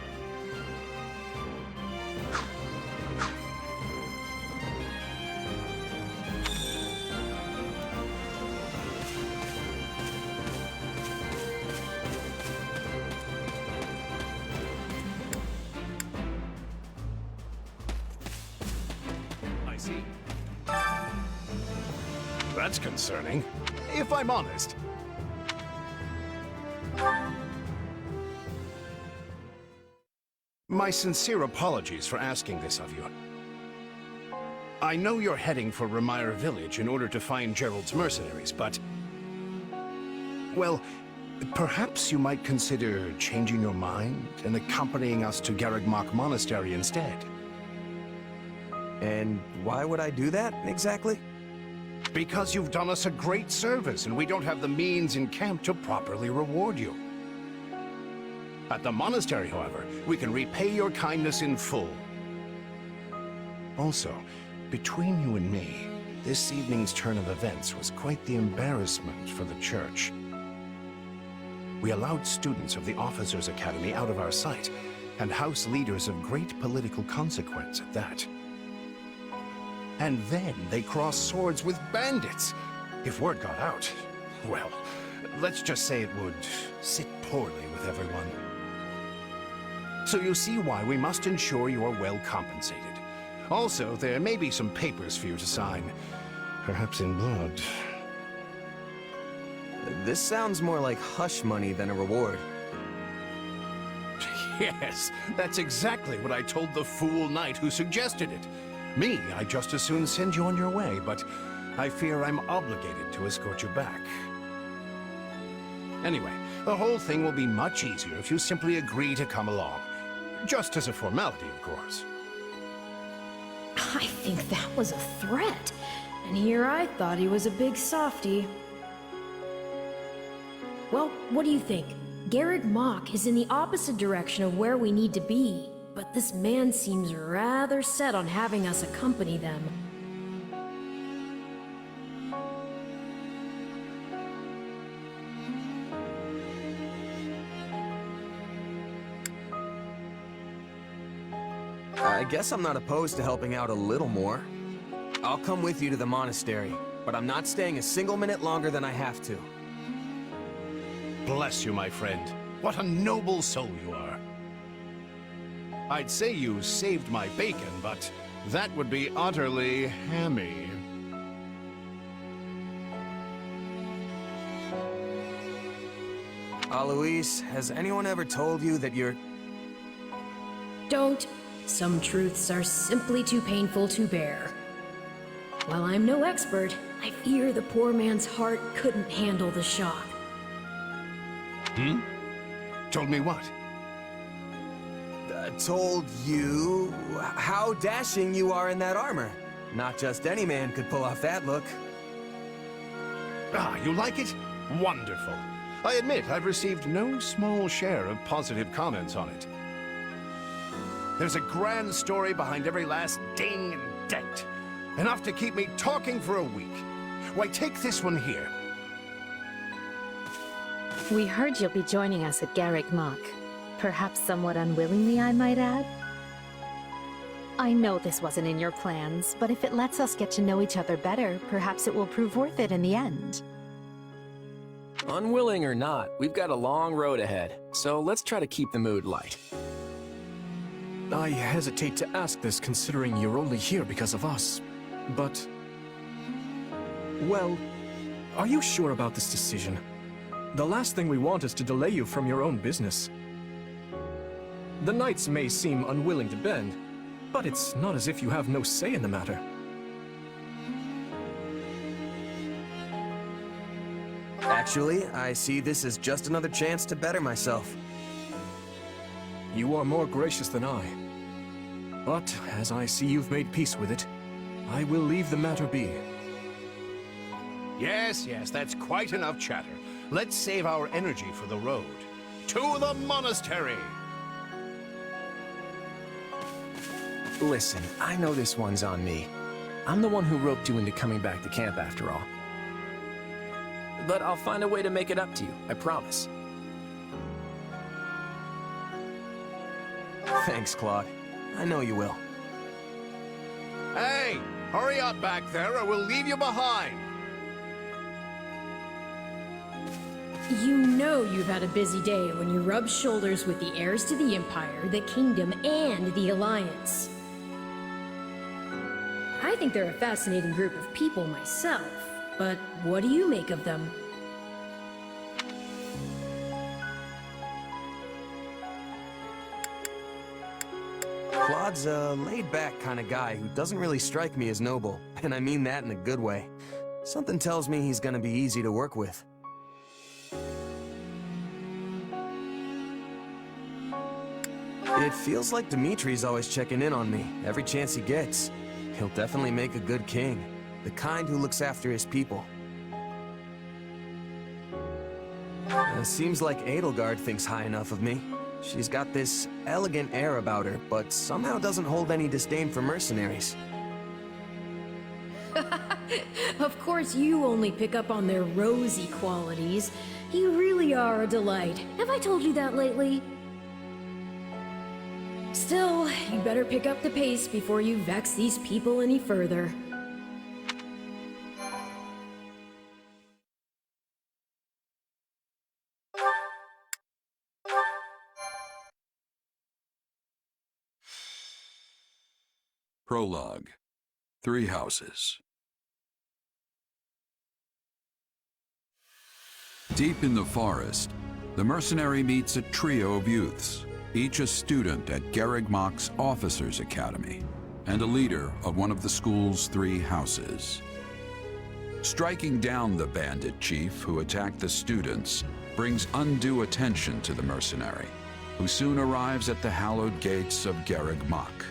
see. That's concerning, if I'm honest. My sincere apologies for asking this of you. I know you're heading for Ramire Village in order to find Gerald's mercenaries, but... well, perhaps you might consider changing your mind and accompanying us to Garreg Mach Monastery instead. And why would I do that, exactly? Because you've done us a great service, and we don't have the means in camp to properly reward you. At the monastery, however, we can repay your kindness in full. Also, between you and me, this evening's turn of events was quite the embarrassment for the church. We allowed students of the Officers' Academy out of our sight, and house leaders of great political consequence at that. And then they crossed swords with bandits. If word got out, well, let's just say it would sit poorly with everyone. So you see why we must ensure you are well compensated. Also, there may be some papers for you to sign, perhaps in blood. This sounds more like hush money than a reward. Yes, that's exactly what I told the fool knight who suggested it. Me, I'd just as soon send you on your way, but I fear I'm obligated to escort you back. Anyway, the whole thing will be much easier if you simply agree to come along. Just as a formality, of course. I think that was a threat. And here I thought he was a big softy. Well, what do you think? Garreg Mach is in the opposite direction of where we need to be, but this man seems rather set on having us accompany them. I guess I'm not opposed to helping out a little more. I'll come with you to the monastery, but I'm not staying a single minute longer than I have to. Bless you, my friend. What a noble soul you are. I'd say you saved my bacon, but that would be utterly hammy. Alois, has anyone ever told you that you're... Don't. Some truths are simply too painful to bear. While I'm no expert, I fear the poor man's heart couldn't handle the shock. Hmm? Told me what? Told you how dashing you are in that armor. Not just any man could pull off that look. Ah, you like it? Wonderful. I admit I've received no small share of positive comments on it. There's a grand story behind every last ding and dent. Enough to keep me talking for a week. Why, take this one here. We heard you'll be joining us at Garreg Mach. Perhaps somewhat unwillingly, I might add. I know this wasn't in your plans, but if it lets us get to know each other better, perhaps it will prove worth it in the end. Unwilling or not, we've got a long road ahead, so let's try to keep the mood light. I hesitate to ask this considering you're only here because of us, but... well, are you sure about this decision? The last thing we want is to delay you from your own business. The knights may seem unwilling to bend, but it's not as if you have no say in the matter. Actually, I see this as just another chance to better myself. You are more gracious than I. But, as I see you've made peace with it, I will leave the matter be. Yes, that's quite enough chatter. Let's save our energy for the road. To the monastery! Listen, I know this one's on me. I'm the one who roped you into coming back to camp after all. But I'll find a way to make it up to you, I promise. Thanks, Claude. I know you will. Hey! Hurry up back there or we'll leave you behind! You know you've had a busy day when you rub shoulders with the heirs to the Empire, the Kingdom, and the Alliance. I I think they're a fascinating group of people myself, but what do you make of them? Claude's a laid-back kind of guy who doesn't really strike me as noble, and I mean that in a good way. Something tells me he's gonna be easy to work with. It feels like Dimitri's always checking in on me, every chance he gets. He'll definitely make a good king, the kind who looks after his people. It seems like Edelgard thinks high enough of me. She's got this elegant air about her, but somehow doesn't hold any disdain for mercenaries. Of course you only pick up on their rosy qualities. You really are a delight. Have I told you that lately? Still, you better pick up the pace before you vex these people any further. Prologue. 3 houses. Deep in the forest, the mercenary meets a trio of youths, each a student at Garreg Mach's Officers' Academy, and a leader of one of the school's 3 houses. Striking down the bandit chief who attacked the students brings undue attention to the mercenary, who soon arrives at the hallowed gates of Garreg Mach.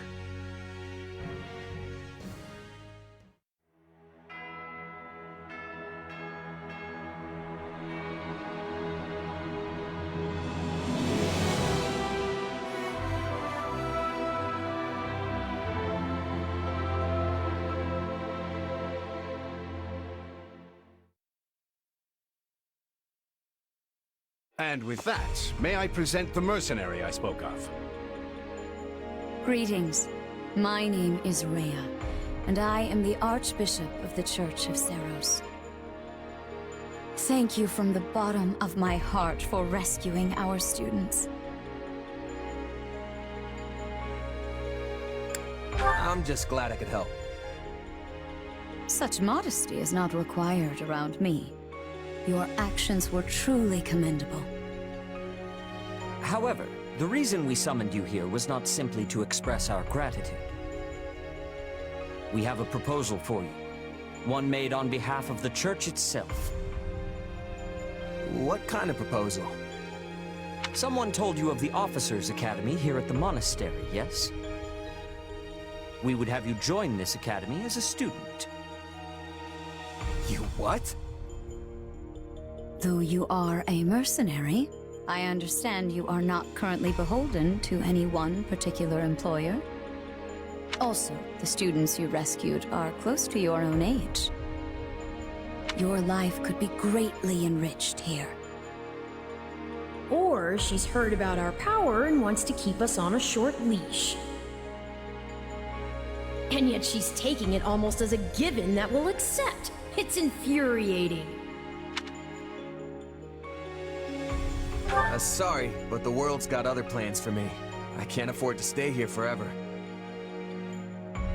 And with that, may I present the mercenary I spoke of? Greetings. My name is Rhea, and I am the Archbishop of the Church of Seros. Thank you from the bottom of my heart for rescuing our students. I'm just glad I could help. Such modesty is not required around me. Your actions were truly commendable. However, the reason we summoned you here was not simply to express our gratitude. We have a proposal for you, one made on behalf of the church itself. What kind of proposal? Someone told you of the Officers' Academy here at the monastery, yes? We would have you join this academy as a student. You what? Though you are a mercenary, I understand you are not currently beholden to any one particular employer. Also, the students you rescued are close to your own age. Your life could be greatly enriched here. Or she's heard about our power and wants to keep us on a short leash. And yet she's taking it almost as a given that we'll accept. It's infuriating. Sorry, but the world's got other plans for me. I can't afford to stay here forever.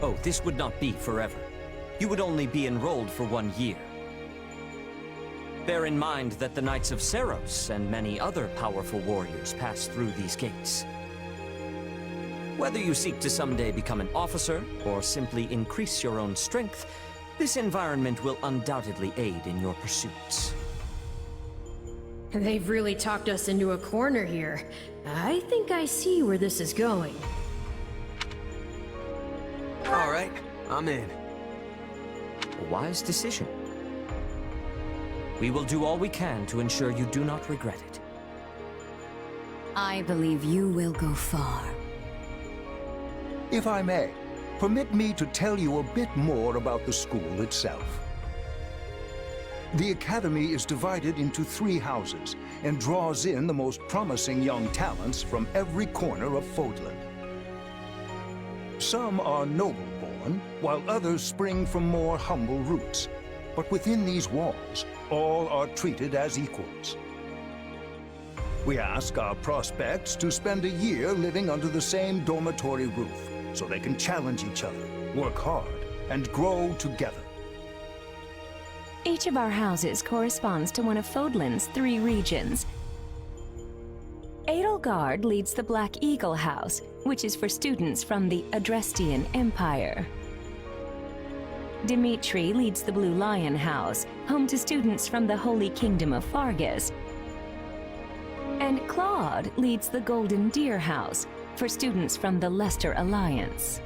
Oh, this would not be forever. You would only be enrolled for 1 year. Bear in mind that the Knights of Seros and many other powerful warriors pass through these gates. Whether you seek to someday become an officer, or simply increase your own strength, this environment will undoubtedly aid in your pursuits. They've really talked us into a corner here. I think I see where this is going. All right, I'm in. A wise decision. We will do all we can to ensure you do not regret it. I believe you will go far. If I may, permit me to tell you a bit more about the school itself. The Academy is divided into 3 houses and draws in the most promising young talents from every corner of Fodlan. Some are noble-born, while others spring from more humble roots. But within these walls, all are treated as equals. We ask our prospects to spend a year living under the same dormitory roof, so they can challenge each other, work hard, and grow together. Each of our houses corresponds to one of Fodlan's 3 regions. Edelgard leads the Black Eagle House, which is for students from the Adrestian Empire. Dimitri leads the Blue Lion House, home to students from the Holy Kingdom of Fargus. And Claude leads the Golden Deer House, for students from the Leicester Alliance.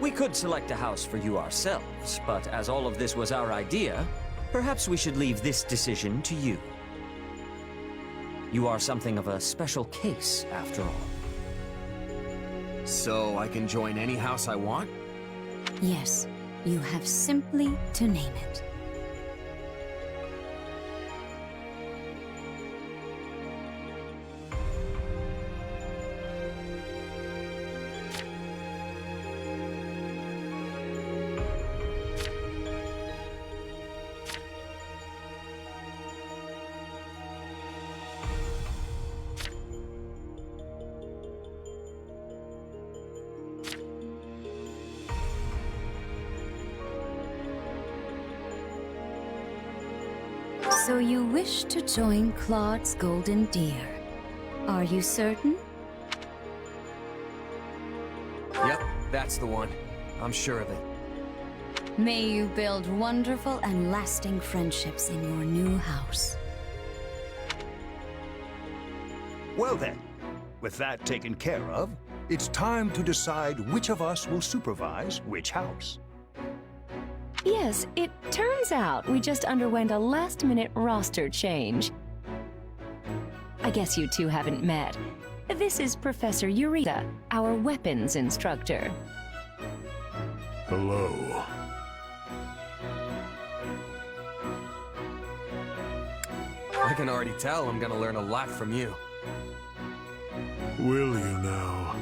We could select a house for you ourselves, but as all of this was our idea, perhaps we should leave this decision to you. You are something of a special case, after all. So I can join any house I want? Yes, you have simply to name it. So you wish to join Claude's Golden Deer. Are you certain? Yep, that's the one. I'm sure of it. May you build wonderful and lasting friendships in your new house. Well then, with that taken care of, it's time to decide which of us will supervise which house. Yes, it turns out we just underwent a last-minute roster change. I guess you two haven't met. This is Professor Eureka, our weapons instructor. Hello. I can already tell I'm gonna learn a lot from you. Will you now?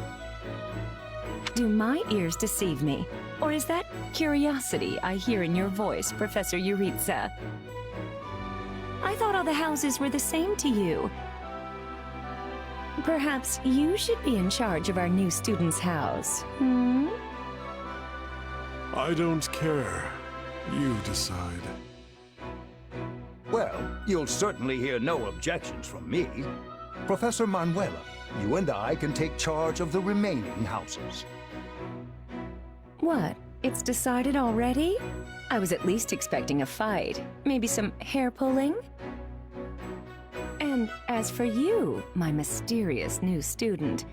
Do my ears deceive me? Or is that curiosity I hear in your voice, Professor Eureka? I thought all the houses were the same to you. Perhaps you should be in charge of our new student's house, hmm? I don't care. You decide. Well, you'll certainly hear no objections from me. Professor Manuela, you and I can take charge of the remaining houses. What? It's decided already? I was at least expecting a fight. Maybe some hair pulling? And as for you, my mysterious new student,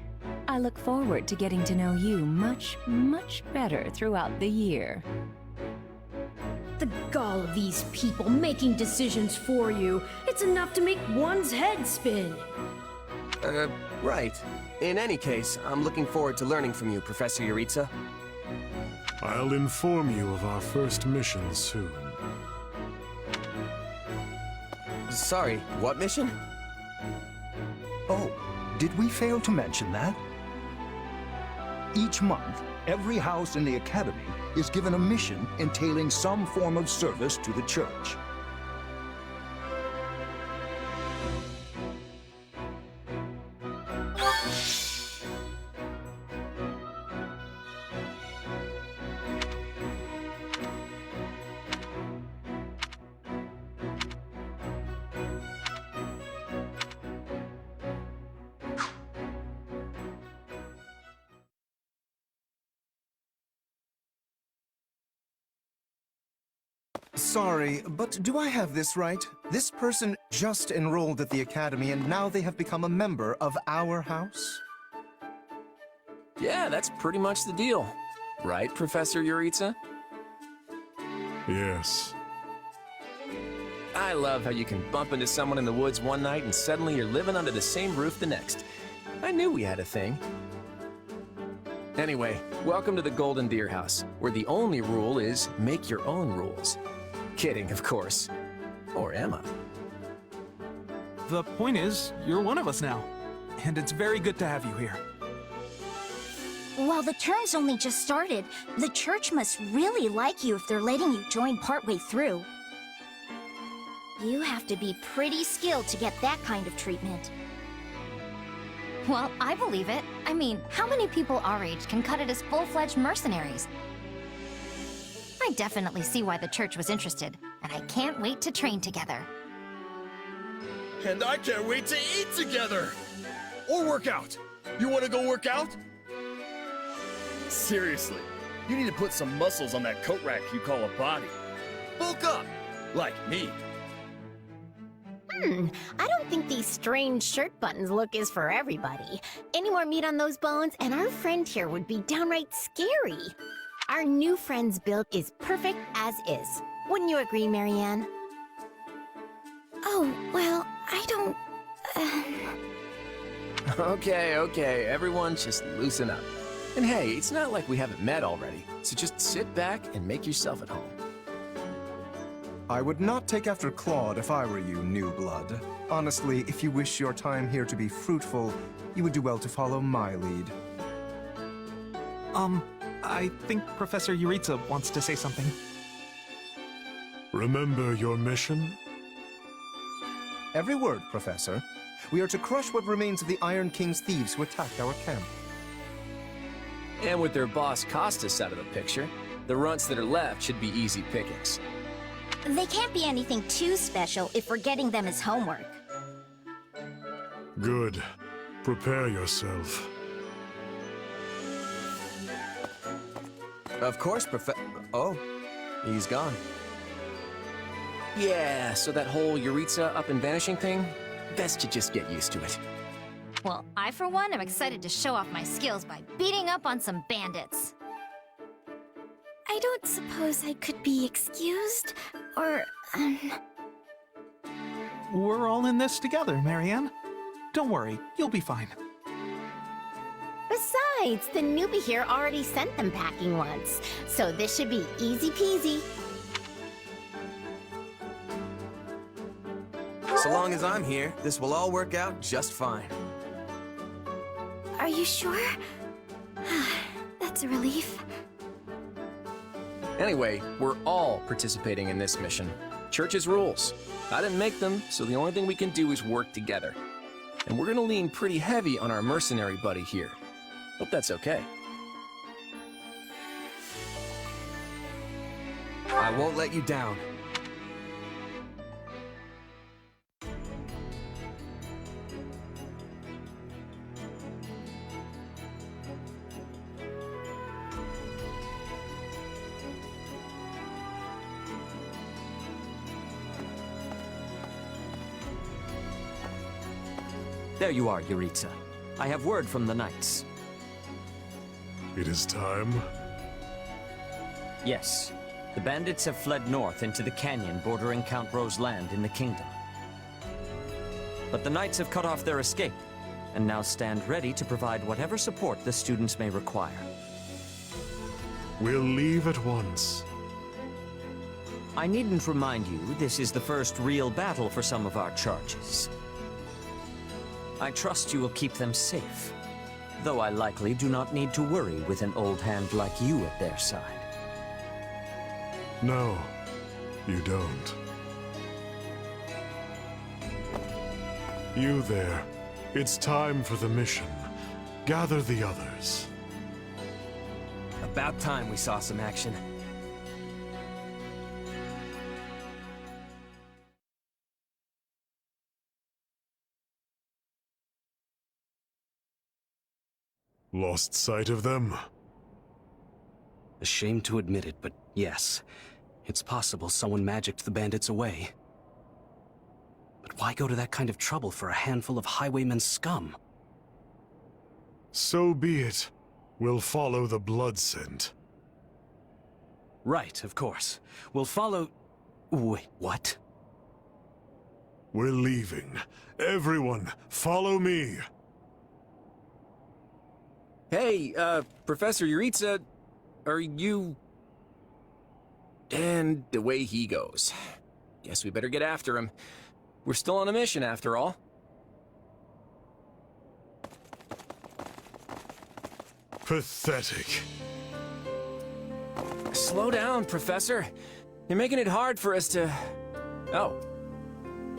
I look forward to getting to know you much, much better throughout the year. The gall of these people making decisions for you. It's enough to make one's head spin. Right. In any case, I'm looking forward to learning from you, Professor Eureka. I'll inform you of our first mission soon. Sorry, what mission? Oh, did we fail to mention that? Each month, every house in the Academy is given a mission entailing some form of service to the Church. Sorry, but do I have this right? This person just enrolled at the Academy and now they have become a member of our house? Yeah, that's pretty much the deal. Right, Professor Eureka? Yes. I love how you can bump into someone in the woods one night and suddenly you're living under the same roof the next. I knew we had a thing. Anyway, welcome to the Golden Deer House, where the only rule is make your own rules. Kidding, of course. Or am I? The point is, you're one of us now. And it's very good to have you here. While the term's only just started, the church must really like you if they're letting you join partway through. You have to be pretty skilled to get that kind of treatment. Well, I believe it. I mean, how many people our age can cut it as full-fledged mercenaries? I definitely see why the church was interested, and I can't wait to train together. And I can't wait to eat together! Or work out. You want to go work out? Seriously, you need to put some muscles on that coat rack you call a body. Bulk up, like me. I don't think these strange shirt buttons look is for everybody. Any more meat on those bones, and our friend here would be downright scary. Our new friend's build is perfect as is. Wouldn't you agree, Marianne? Oh, well, I don't... Okay, everyone just loosen up. And hey, it's not like we haven't met already, so just sit back and make yourself at home. I would not take after Claude if I were you, new blood. Honestly, if you wish your time here to be fruitful, you would do well to follow my lead. I think Professor Yuritsa wants to say something. Remember your mission? Every word, Professor. We are to crush what remains of the Iron King's thieves who attacked our camp. And with their boss Costas out of the picture, the runts that are left should be easy pickings. They can't be anything too special if we're getting them as homework. Good. Prepare yourself. Of course, Oh, he's gone. Yeah, so that whole Yuritsa up and vanishing thing? Best to just get used to it. Well, I for one am excited to show off my skills by beating up on some bandits. I don't suppose I could be excused, or, We're all in this together, Marianne. Don't worry, you'll be fine. Besides, the newbie here already sent them packing once, so this should be easy peasy. So long as I'm here, this will all work out just fine. Are you sure? That's a relief. Anyway, we're all participating in this mission. Church's rules. I didn't make them, so the only thing we can do is work together. And we're gonna lean pretty heavy on our mercenary buddy here. Hope that's okay. I won't let you down. There you are, Yuritsa. I have word from the knights. It is time. Yes. The bandits have fled north into the canyon bordering Count Ro's land in the kingdom. But the knights have cut off their escape, and now stand ready to provide whatever support the students may require. We'll leave at once. I needn't remind you, this is the first real battle for some of our charges. I trust you will keep them safe, though I likely do not need to worry with an old hand like you at their side. No, you don't. You there. It's time for the mission. Gather the others. About time we saw some action. Lost sight of them? Ashamed to admit it, but yes. It's possible someone magicked the bandits away. But why go to that kind of trouble for a handful of highwaymen scum? So be it. We'll follow the blood scent. Right, of course. We'll follow... Wait, what? We're leaving. Everyone, follow me! Hey, Professor Yuritsa, are you... And away he goes. Guess we better get after him. We're still on a mission, after all. Pathetic. Slow down, Professor. You're making it hard for us to... Oh.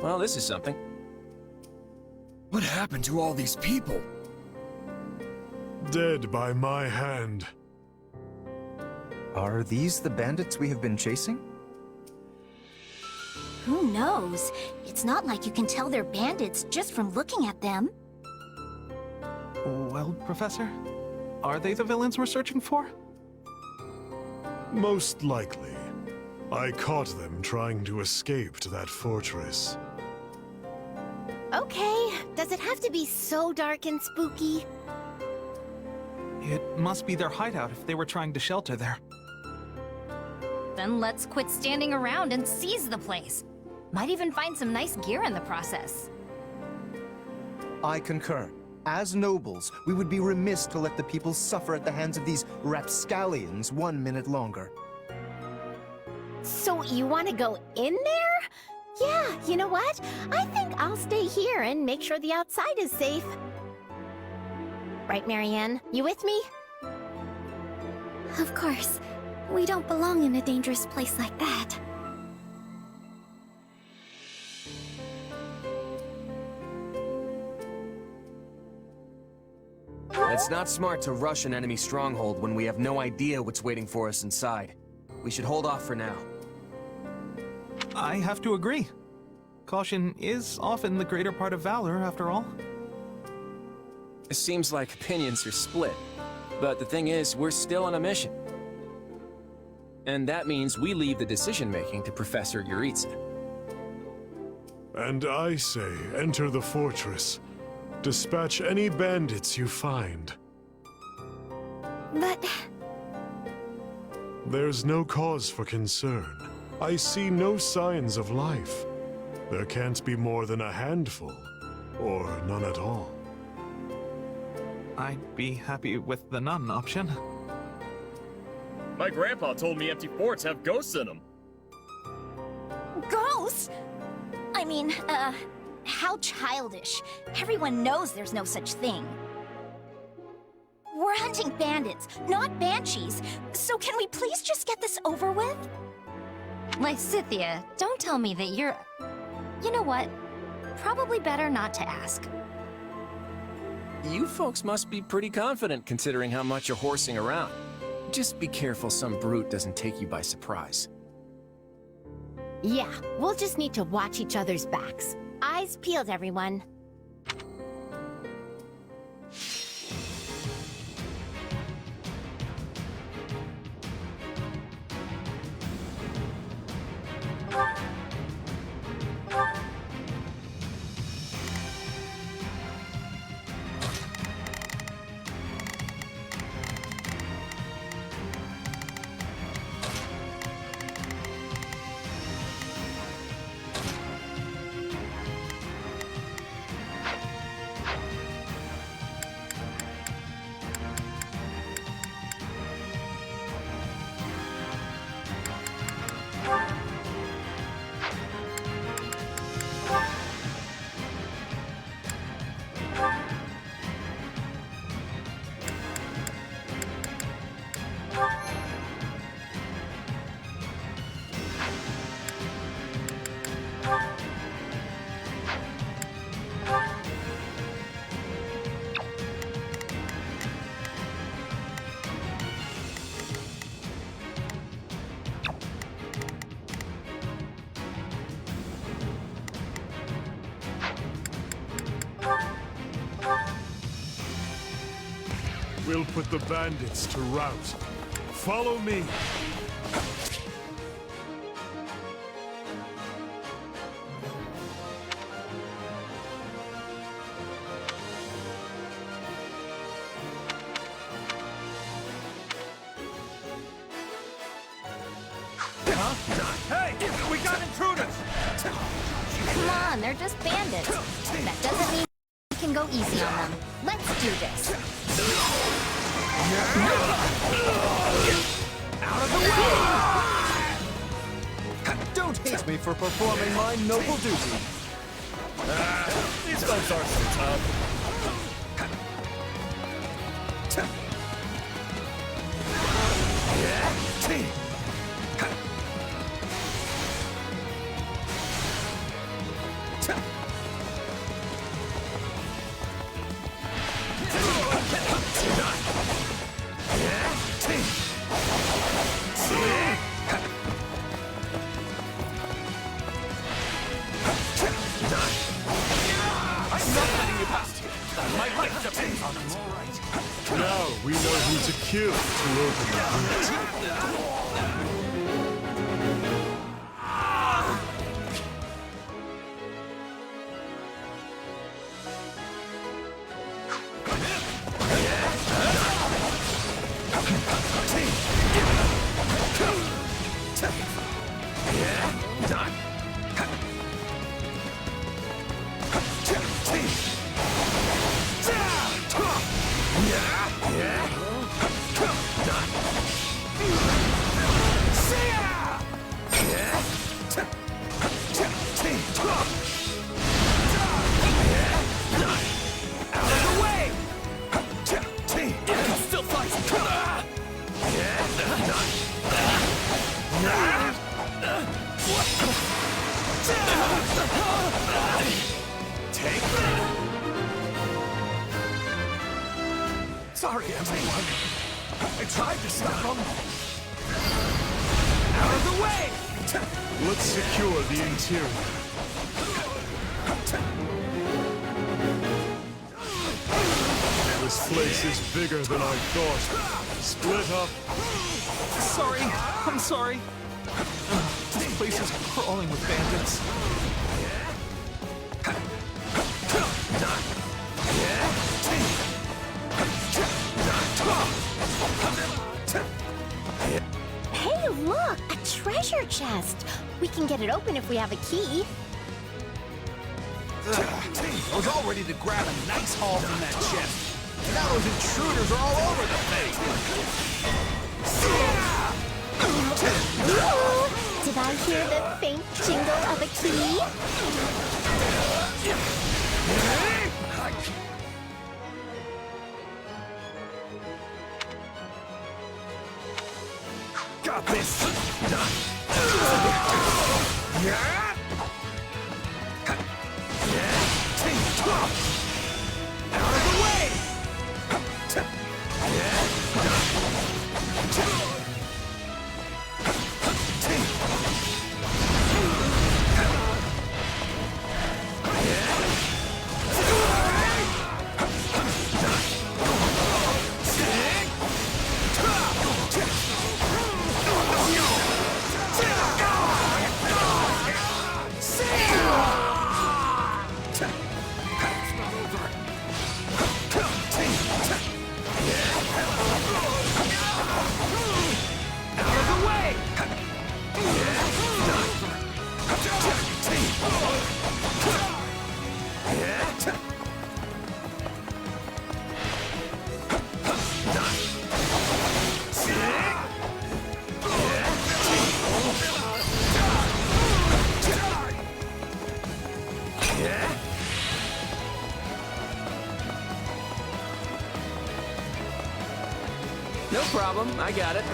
Well, this is something. What happened to all these people? Dead by my hand. Are these the bandits we have been chasing? Who knows? It's not like you can tell they're bandits just from looking at them. Well, Professor, are they the villains we're searching for? Most likely. I caught them trying to escape to that fortress. Okay, does it have to be so dark and spooky? It must be their hideout if they were trying to shelter there. Then let's quit standing around and seize the place. Might even find some nice gear in the process. I concur. As nobles, we would be remiss to let the people suffer at the hands of these rapscallions 1 minute longer. So you want to go in there? Yeah, you know what? I think I'll stay here and make sure the outside is safe. Right, Marianne? You with me? Of course. We don't belong in a dangerous place like that. It's not smart to rush an enemy stronghold when we have no idea what's waiting for us inside. We should hold off for now. I have to agree. Caution is often the greater part of valor, after all. It seems like opinions are split. But the thing is, we're still on a mission. And that means we leave the decision-making to Professor Yuritsa. And I say, enter the fortress. Dispatch any bandits you find. But... There's no cause for concern. I see no signs of life. There can't be more than a handful, or none at all. I'd be happy with the none option. My grandpa told me empty forts have ghosts in them. Ghosts? I mean, how childish. Everyone knows there's no such thing. We're hunting bandits, not banshees. So can we please just get this over with? Lysithia, don't tell me that you're... You know what? Probably better not to ask. You folks must be pretty confident considering how much you're horsing around. Just be careful some brute doesn't take you by surprise. Yeah, we'll just need to watch each other's backs. Eyes peeled, everyone. We'll put the bandits to rout. Follow me. Hey! We got intruders! Come on, they're just bandits. That doesn't mean we can go easy on them. Let's do this. Out of the way! Don't hate me for performing my noble duty. These folks aren't so tough. kill to open the gate. Sorry, everyone. I tried to stop them. Out of the way! Let's secure the interior. This place is bigger than I thought. Split up. Sorry, I'm sorry. This place is crawling with bandits. Hey, look! A treasure chest! We can get it open if we have a key. I was all ready to grab a nice haul from that chest. And now those intruders are all over the place. Did I hear the faint jingle of a key? Got this! Out of the way! No problem, I got it.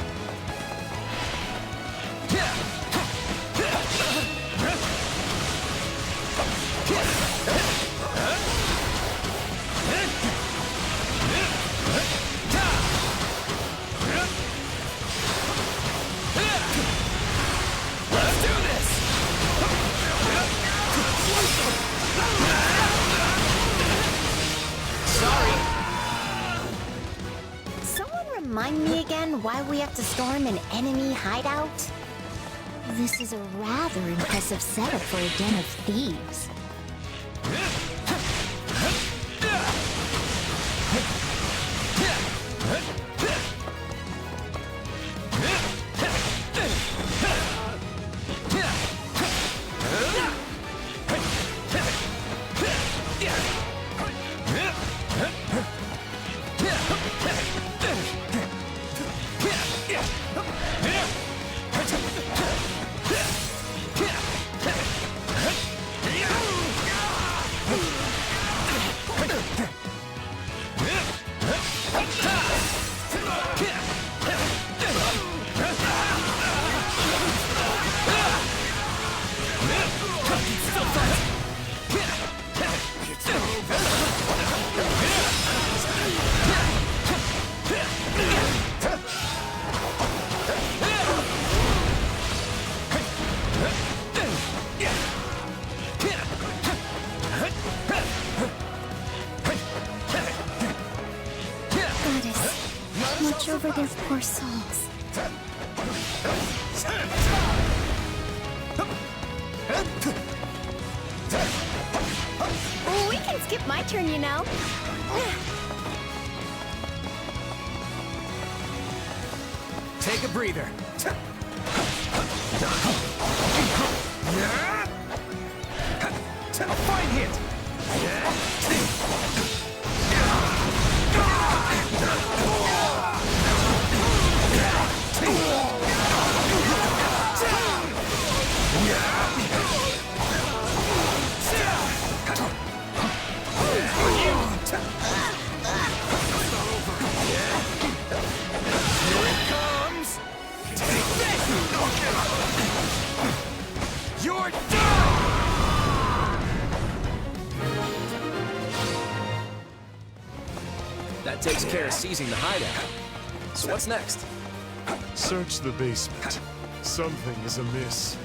Let's do this! Sorry. Someone remind me again why we have to storm an enemy hideout? This is a rather impressive setup for a den of thieves. Yeah! those poor souls. We can skip my turn, you know. Take a breather. A fine hit! You're done! That takes care of seizing the hideout. So what's next? Search the basement. Something is amiss.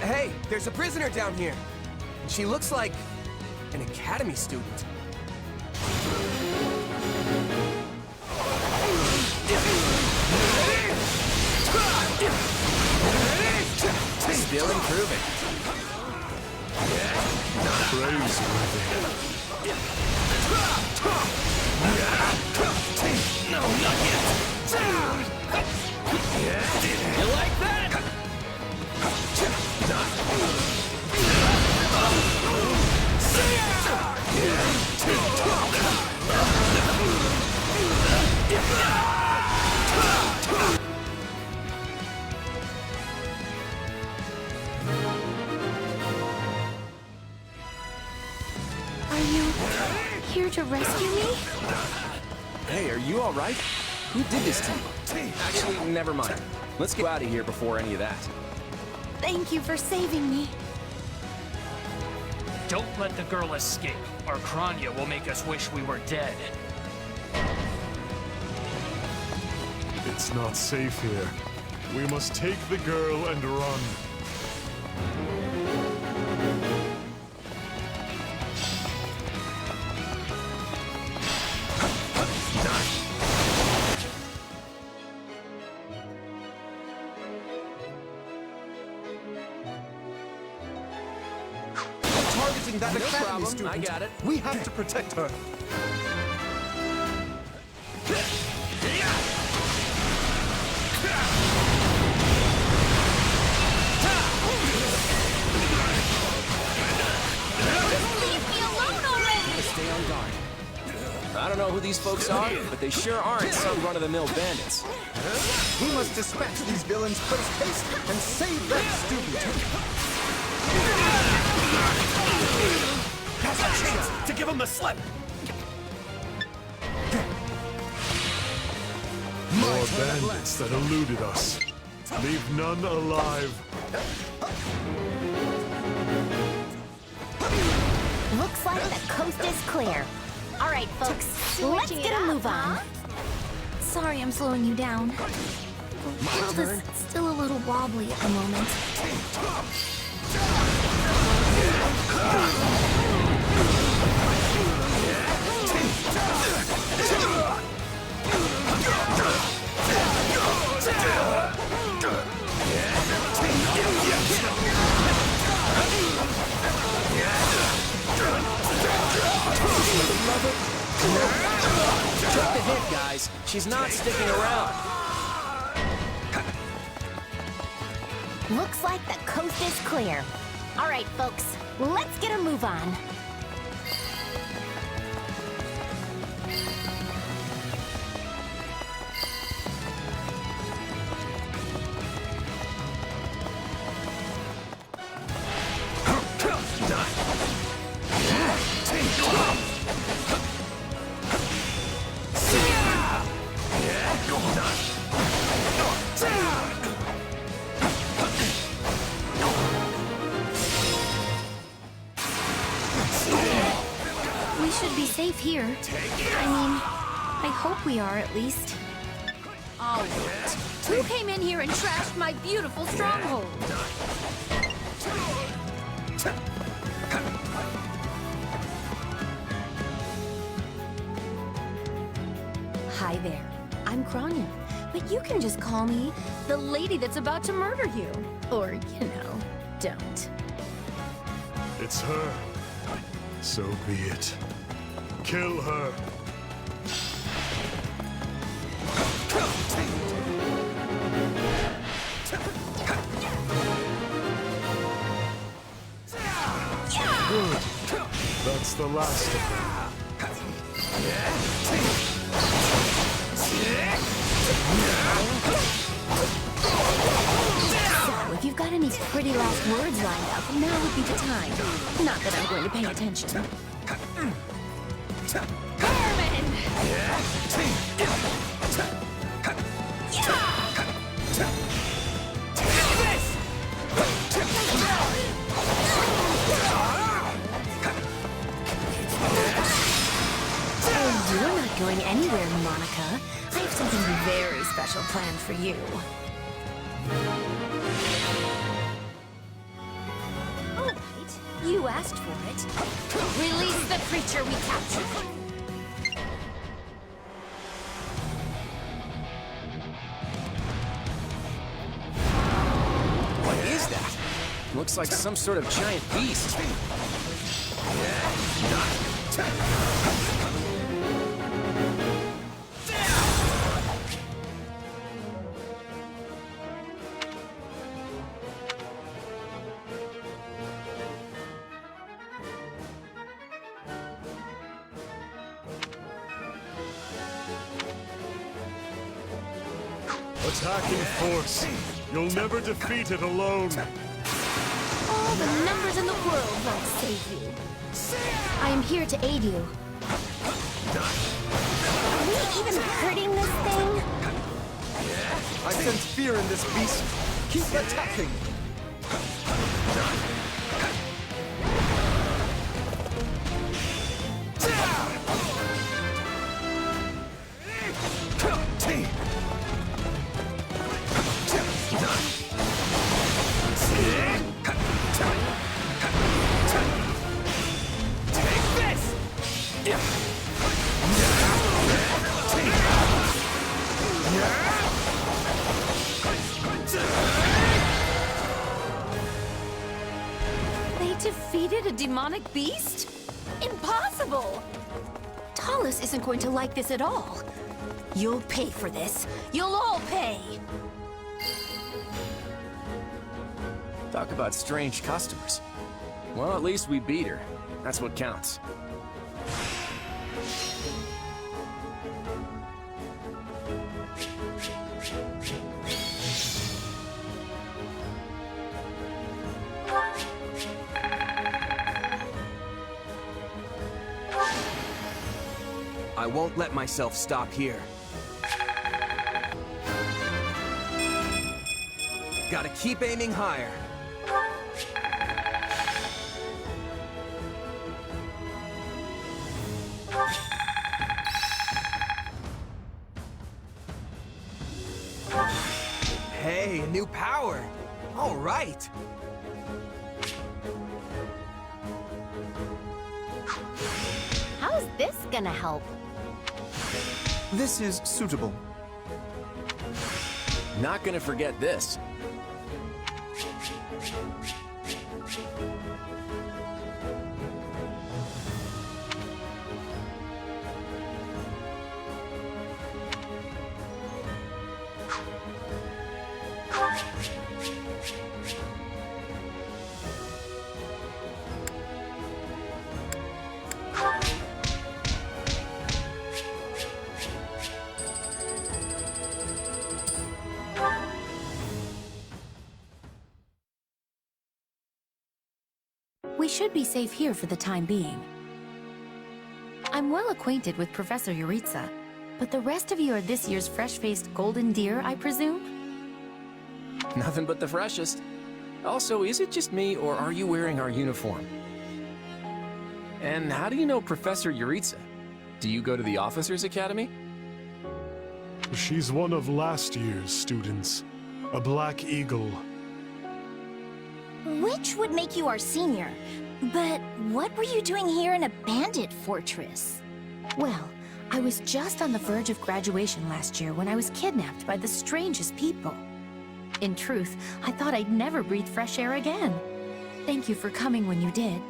Hey, there's a prisoner down here. She looks like an academy student. Still improving. No, not yet. You like that? Are you here to rescue me? Hey, are you all right? Who did this to you? Actually, never mind. Let's get out of here before any of that. Thank you for saving me. Don't let the girl escape, or Kranya will make us wish we were dead. It's not safe here. We must take the girl and run. protecting that No academy problem, student. I got it. We have to protect her. Leave me alone already! Gotta stay on guard. I don't know who these folks are, but they sure aren't some run-of-the-mill bandits. We must dispatch these villains post haste and save that student. Now's our chance to give him the slip. More bandits that eluded us. Leave none alive. Looks like the coast is clear. All right, folks, let's get a move on. Sorry I'm slowing you down. The world is still a little wobbly at the moment. Take the hit, guys. She's not sticking around. Looks like the coast is clear. All right, folks, let's get a move on. We should be safe here. I mean, I hope we are at least. All right. Who came in here and trashed my beautiful stronghold? Hi there. I'm Kronya, but you can just call me the lady that's about to murder you. Or, don't. It's her. So be it. Kill her. Good. That's the last of them. So, if you've got any pretty last words lined up, now would be the time. Not that I'm going to pay attention. Oh, you're not going anywhere, Monica. I have something very special planned for you. All right, you asked for it. Release the creature we captured. What is that? Looks like some sort of giant beast. Attacking force. You'll never defeat it alone. All the numbers in the world won't save you. I am here to aid you. Are we even hurting this thing? I sense fear in this beast. Keep attacking. Defeated a demonic beast? Impossible! Talus isn't going to like this at all. You'll pay for this. You'll all pay! Talk about strange customers. Well, at least we beat her. That's what counts. I won't let myself stop here. Gotta keep aiming higher. Hey, a new power. All right. How's this gonna help? This is suitable. Not gonna forget this. We should be safe here for the time being. I'm well acquainted with Professor Yuritsa, but the rest of you are this year's fresh-faced golden deer, I presume? Nothing but the freshest. Also, is it just me, or are you wearing our uniform? And how do you know Professor Yuritsa? Do you go to the Officers' Academy? She's one of last year's students. A Black Eagle. Which would make you our senior. But what were you doing here in a bandit fortress? Well, I was just on the verge of graduation last year when I was kidnapped by the strangest people. In truth, I thought I'd never breathe fresh air again. Thank you for coming when you did.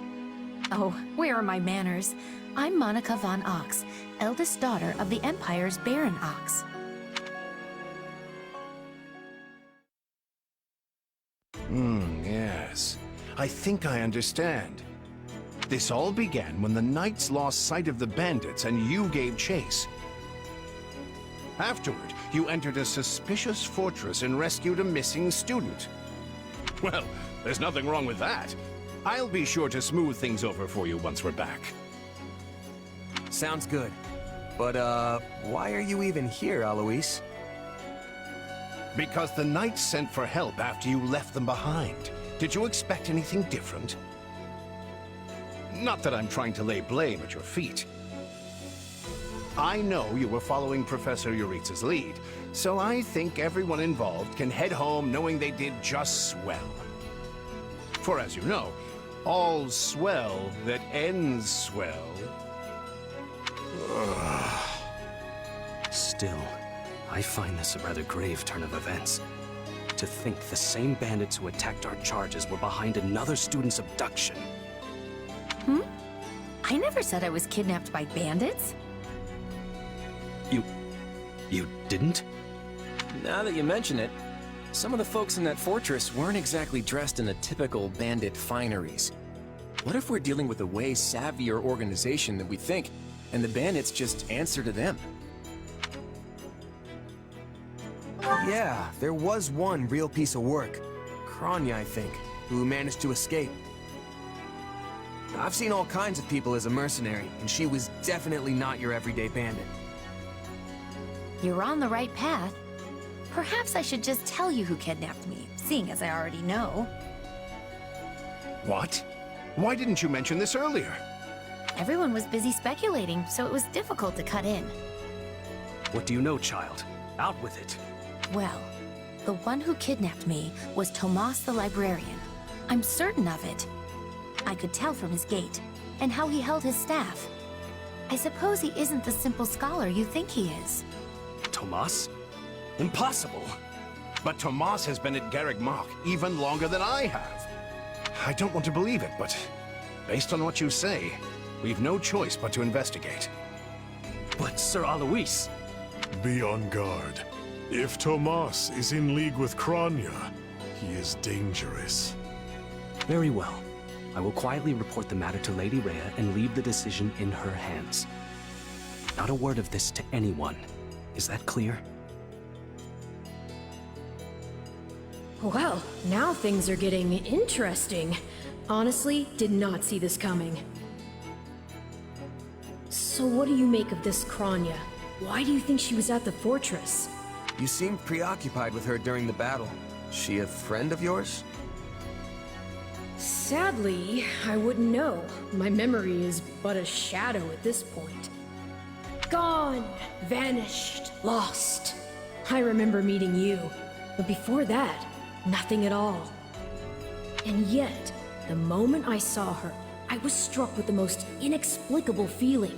Oh, where are my manners? I'm Monica von Ox, eldest daughter of the Empire's Baron Ox. Yes. I think I understand. This all began when the knights lost sight of the bandits and you gave chase. Afterward, you entered a suspicious fortress and rescued a missing student. Well, there's nothing wrong with that. I'll be sure to smooth things over for you once we're back. Sounds good. But, why are you even here, Alois? Because the knights sent for help after you left them behind. Did you expect anything different? Not that I'm trying to lay blame at your feet. I know you were following Professor Yuritsa's lead, so I think everyone involved can head home knowing they did just swell. For as you know, all swell that ends swell. Still, I find this a rather grave turn of events. To think the same bandits who attacked our charges were behind another student's abduction. I never said I was kidnapped by bandits. You didn't? Now that you mention it, some of the folks in that fortress weren't exactly dressed in the typical bandit fineries. What if we're dealing with a way savvier organization than we think, and the bandits just answer to them? Yeah, there was one real piece of work. Kranya, I think, who managed to escape. I've seen all kinds of people as a mercenary, and she was definitely not your everyday bandit. You're on the right path. Perhaps I should just tell you who kidnapped me, seeing as I already know. What? Why didn't you mention this earlier? Everyone was busy speculating, so it was difficult to cut in. What do you know, child? Out with it. Well, the one who kidnapped me was Tomas the librarian. I'm certain of it. I could tell from his gait, and how he held his staff. I suppose he isn't the simple scholar you think he is. Tomas? Impossible! But Tomas has been at Garreg Mach even longer than I have. I don't want to believe it, but based on what you say, we've no choice but to investigate. But Sir Alois... Be on guard. If Tomas is in league with Kranya, he is dangerous. Very well. I will quietly report the matter to Lady Rhea and leave the decision in her hands. Not a word of this to anyone. Is that clear? Well, now things are getting interesting. Honestly, did not see this coming. So what do you make of this Kranya? Why do you think she was at the fortress? You seemed preoccupied with her during the battle. She a friend of yours? Sadly, I wouldn't know. My memory is but a shadow at this point. Gone, vanished, lost. I remember meeting you, but before that, nothing at all. And yet, the moment I saw her, I was struck with the most inexplicable feeling.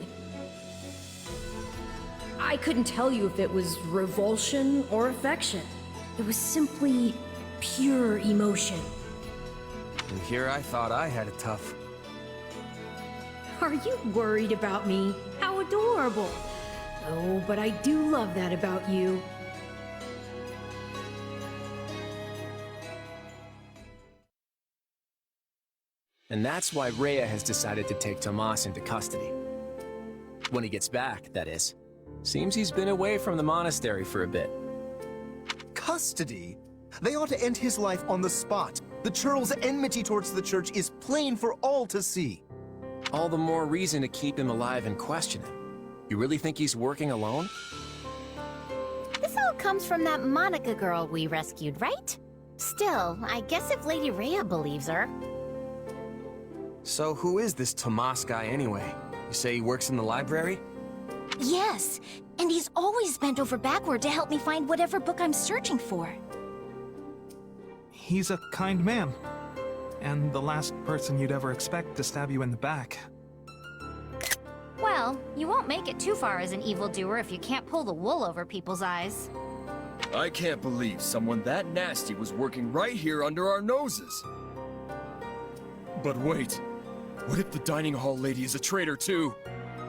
I couldn't tell you if it was revulsion or affection. It was simply pure emotion. And here I thought I had it tough. Are you worried about me? How adorable! Oh, but I do love that about you. And that's why Rhea has decided to take Tomas into custody. When he gets back, that is. Seems he's been away from the monastery for a bit. Custody? They ought to end his life on the spot. The churl's enmity towards the church is plain for all to see. All the more reason to keep him alive and question him. You really think he's working alone? This all comes from that Monica girl we rescued, right? Still, I guess if Lady Rhea believes her. So who is this Tomas guy anyway? You say he works in the library? Yes, and he's always bent over backward to help me find whatever book I'm searching for. He's a kind man. And the last person you'd ever expect to stab you in the back. Well, you won't make it too far as an evildoer if you can't pull the wool over people's eyes. I can't believe someone that nasty was working right here under our noses. But wait, what if the dining hall lady is a traitor too?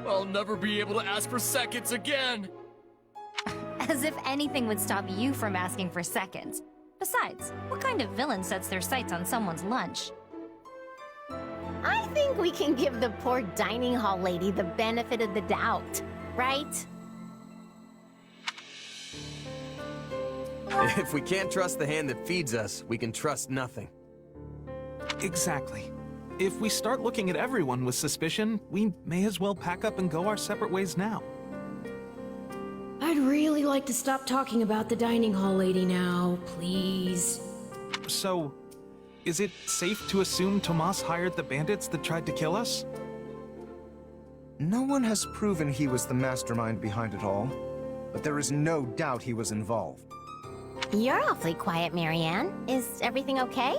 I'll never be able to ask for seconds again! As if anything would stop you from asking for seconds. Besides, what kind of villain sets their sights on someone's lunch? I think we can give the poor dining hall lady the benefit of the doubt, right? If we can't trust the hand that feeds us, we can trust nothing. Exactly. If we start looking at everyone with suspicion, we may as well pack up and go our separate ways now. I'd really like to stop talking about the dining hall lady now, please. So, is it safe to assume Tomas hired the bandits that tried to kill us? No one has proven he was the mastermind behind it all, but there is no doubt he was involved. You're awfully quiet, Marianne. Is everything okay?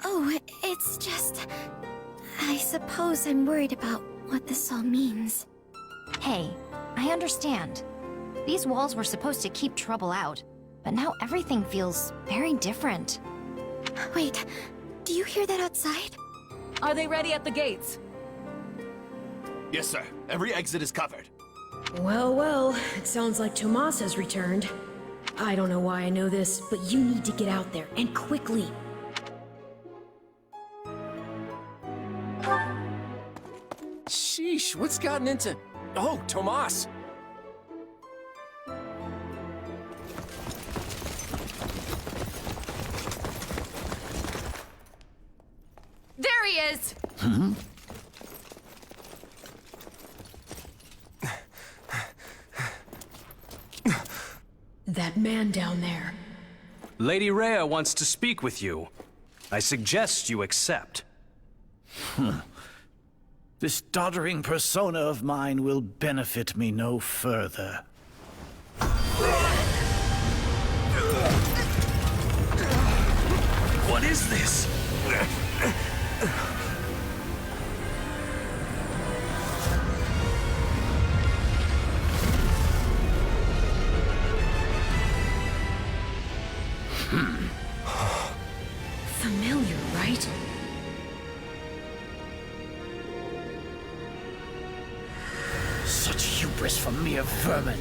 Oh, it's just... I suppose I'm worried about what this all means. Hey, I understand. These walls were supposed to keep trouble out, but now everything feels very different. Wait, do you hear that outside? Are they ready at the gates? Yes, sir. Every exit is covered. Well, well, it sounds like Tomas has returned. I don't know why I know this, but you need to get out there, and quickly. Sheesh, what's gotten into... Oh, Tomas! There he is! That man down there. Lady Rhea wants to speak with you. I suggest you accept. This doddering persona of mine will benefit me no further. What is this? Familiar, right? treacherous for mere vermin.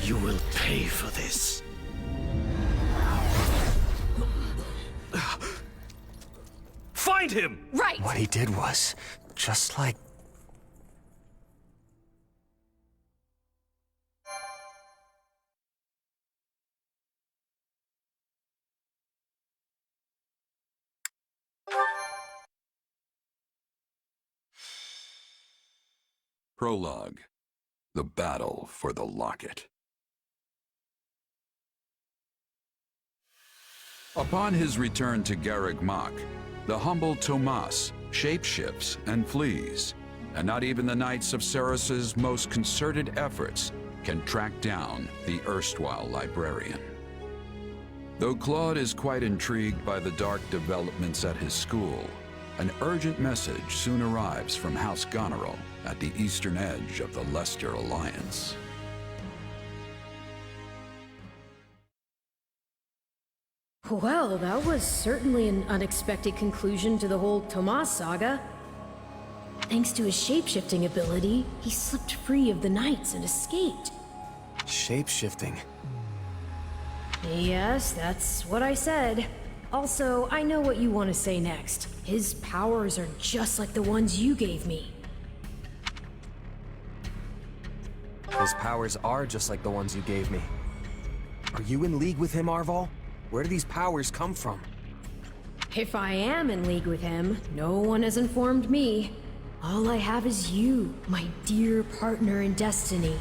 You will pay for this. Find him! Right! What he did was just like... Prologue. The Battle for the Locket. Upon his return to Garreg Mach, the humble Tomas shapeshifts and flees, and not even the Knights of Ceros's most concerted efforts can track down the erstwhile librarian. Though Claude is quite intrigued by the dark developments at his school, an urgent message soon arrives from House Goneril at the eastern edge of the Leicester Alliance. Well, that was certainly an unexpected conclusion to the whole Tomas saga. Thanks to his shapeshifting ability, he slipped free of the Knights and escaped. Shape-shifting. Yes, that's what I said. Also, I know what you want to say next. His powers are just like the ones you gave me. His powers are just like the ones you gave me. Are you in league with him, Arval? Where do these powers come from? If I am in league with him, no one has informed me. All I have is you, my dear partner in destiny.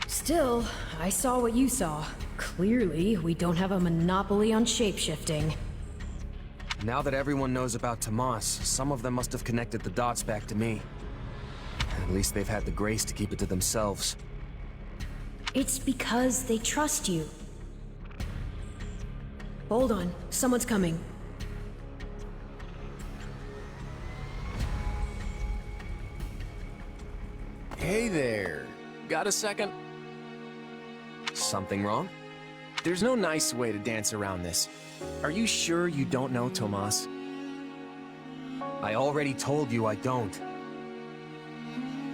Still, I saw what you saw. Clearly, we don't have a monopoly on shapeshifting. Now that everyone knows about Tomas, some of them must have connected the dots back to me. At least they've had the grace to keep it to themselves. It's because they trust you. Hold on, someone's coming. Hey there. Got a second? Something wrong? There's no nice way to dance around this. Are you sure you don't know Tomas? I already told you I don't.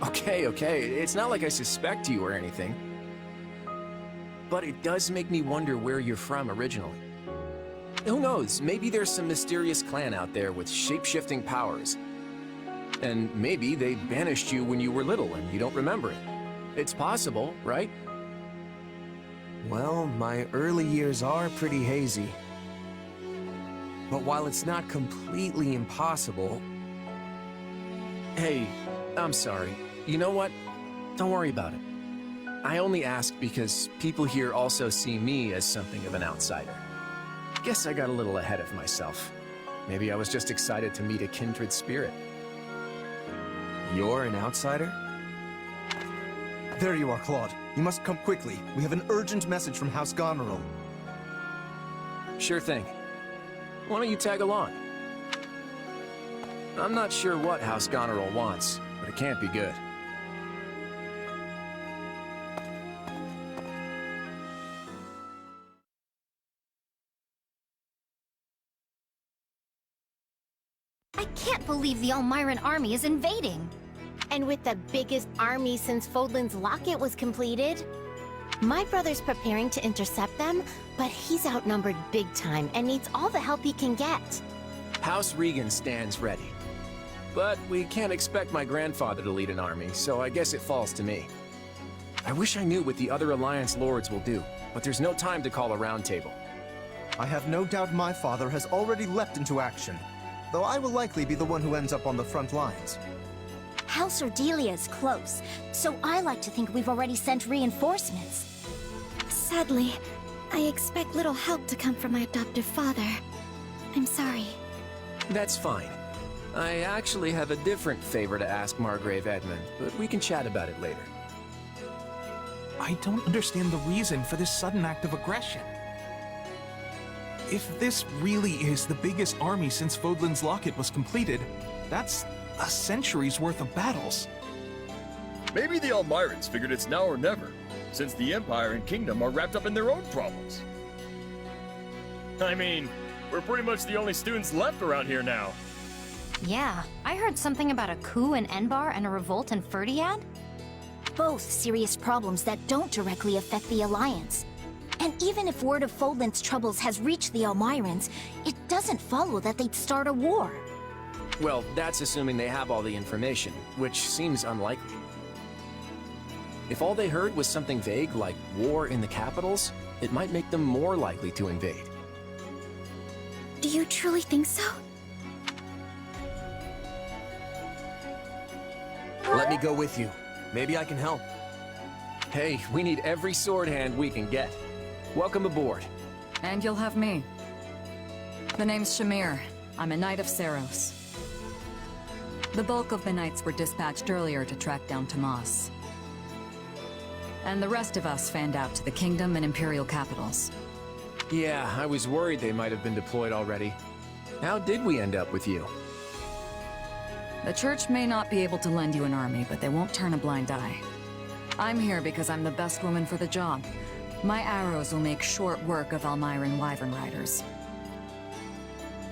Okay, it's not like I suspect you or anything. But it does make me wonder where you're from originally. Who knows, maybe there's some mysterious clan out there with shape-shifting powers. And maybe they banished you when you were little and you don't remember it. It's possible, right? Well, my early years are pretty hazy. But while it's not completely impossible... Hey, I'm sorry. You know what? Don't worry about it. I only ask because people here also see me as something of an outsider. Guess I got a little ahead of myself. Maybe I was just excited to meet a kindred spirit. You're an outsider? There you are, Claude. You must come quickly. We have an urgent message from House Goneril. Sure thing. Why don't you tag along? I'm not sure what House Goneril wants, but it can't be good. I can't believe the Elmiran army is invading. And with the biggest army since Fodlan's Locket was completed. My brother's preparing to intercept them, but he's outnumbered big time and needs all the help he can get. House Regan stands ready. But we can't expect my grandfather to lead an army, so I guess it falls to me. I wish I knew what the other Alliance lords will do, but there's no time to call a roundtable. I have no doubt my father has already leapt into action, though I will likely be the one who ends up on the front lines. House Ordelia is close, so I like to think we've already sent reinforcements. Sadly, I expect little help to come from my adoptive father. I'm sorry. That's fine. I actually have a different favor to ask Margrave Edmund, but we can chat about it later. I don't understand the reason for this sudden act of aggression. If this really is the biggest army since Fodlan's Locket was completed, that's a century's worth of battles. Maybe the Elmirans figured it's now or never, since the Empire and Kingdom are wrapped up in their own problems. I mean, we're pretty much the only students left around here now. Yeah, I heard something about a coup in Enbar and a revolt in Ferdiad. both serious problems that don't directly affect the Alliance. And even if word of Fodlan's troubles has reached the Almirans, it doesn't follow that they'd start a war. Well, that's assuming they have all the information, which seems unlikely. If all they heard was something vague like war in the capitals, it might make them more likely to invade. Do you truly think so? Let me go with you. Maybe I can help. Hey, we need every sword hand we can get. Welcome aboard. And you'll have me. The name's Shamir. I'm a Knight of Saros. The bulk of the Knights were dispatched earlier to track down Tomas. And the rest of us fanned out to the Kingdom and Imperial capitals. Yeah, I was worried they might have been deployed already. How did we end up with you? The Church may not be able to lend you an army, but they won't turn a blind eye. I'm here because I'm the best woman for the job. My arrows will make short work of Almiran Wyvern Riders.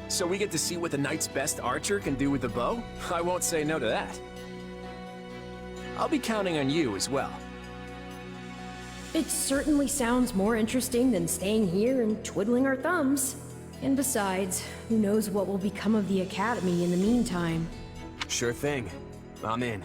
So we get to see what the Knight's best archer can do with the bow? I won't say no to that. I'll be counting on you as well. It certainly sounds more interesting than staying here and twiddling our thumbs. And besides, who knows what will become of the Academy in the meantime. Sure thing. I'm in.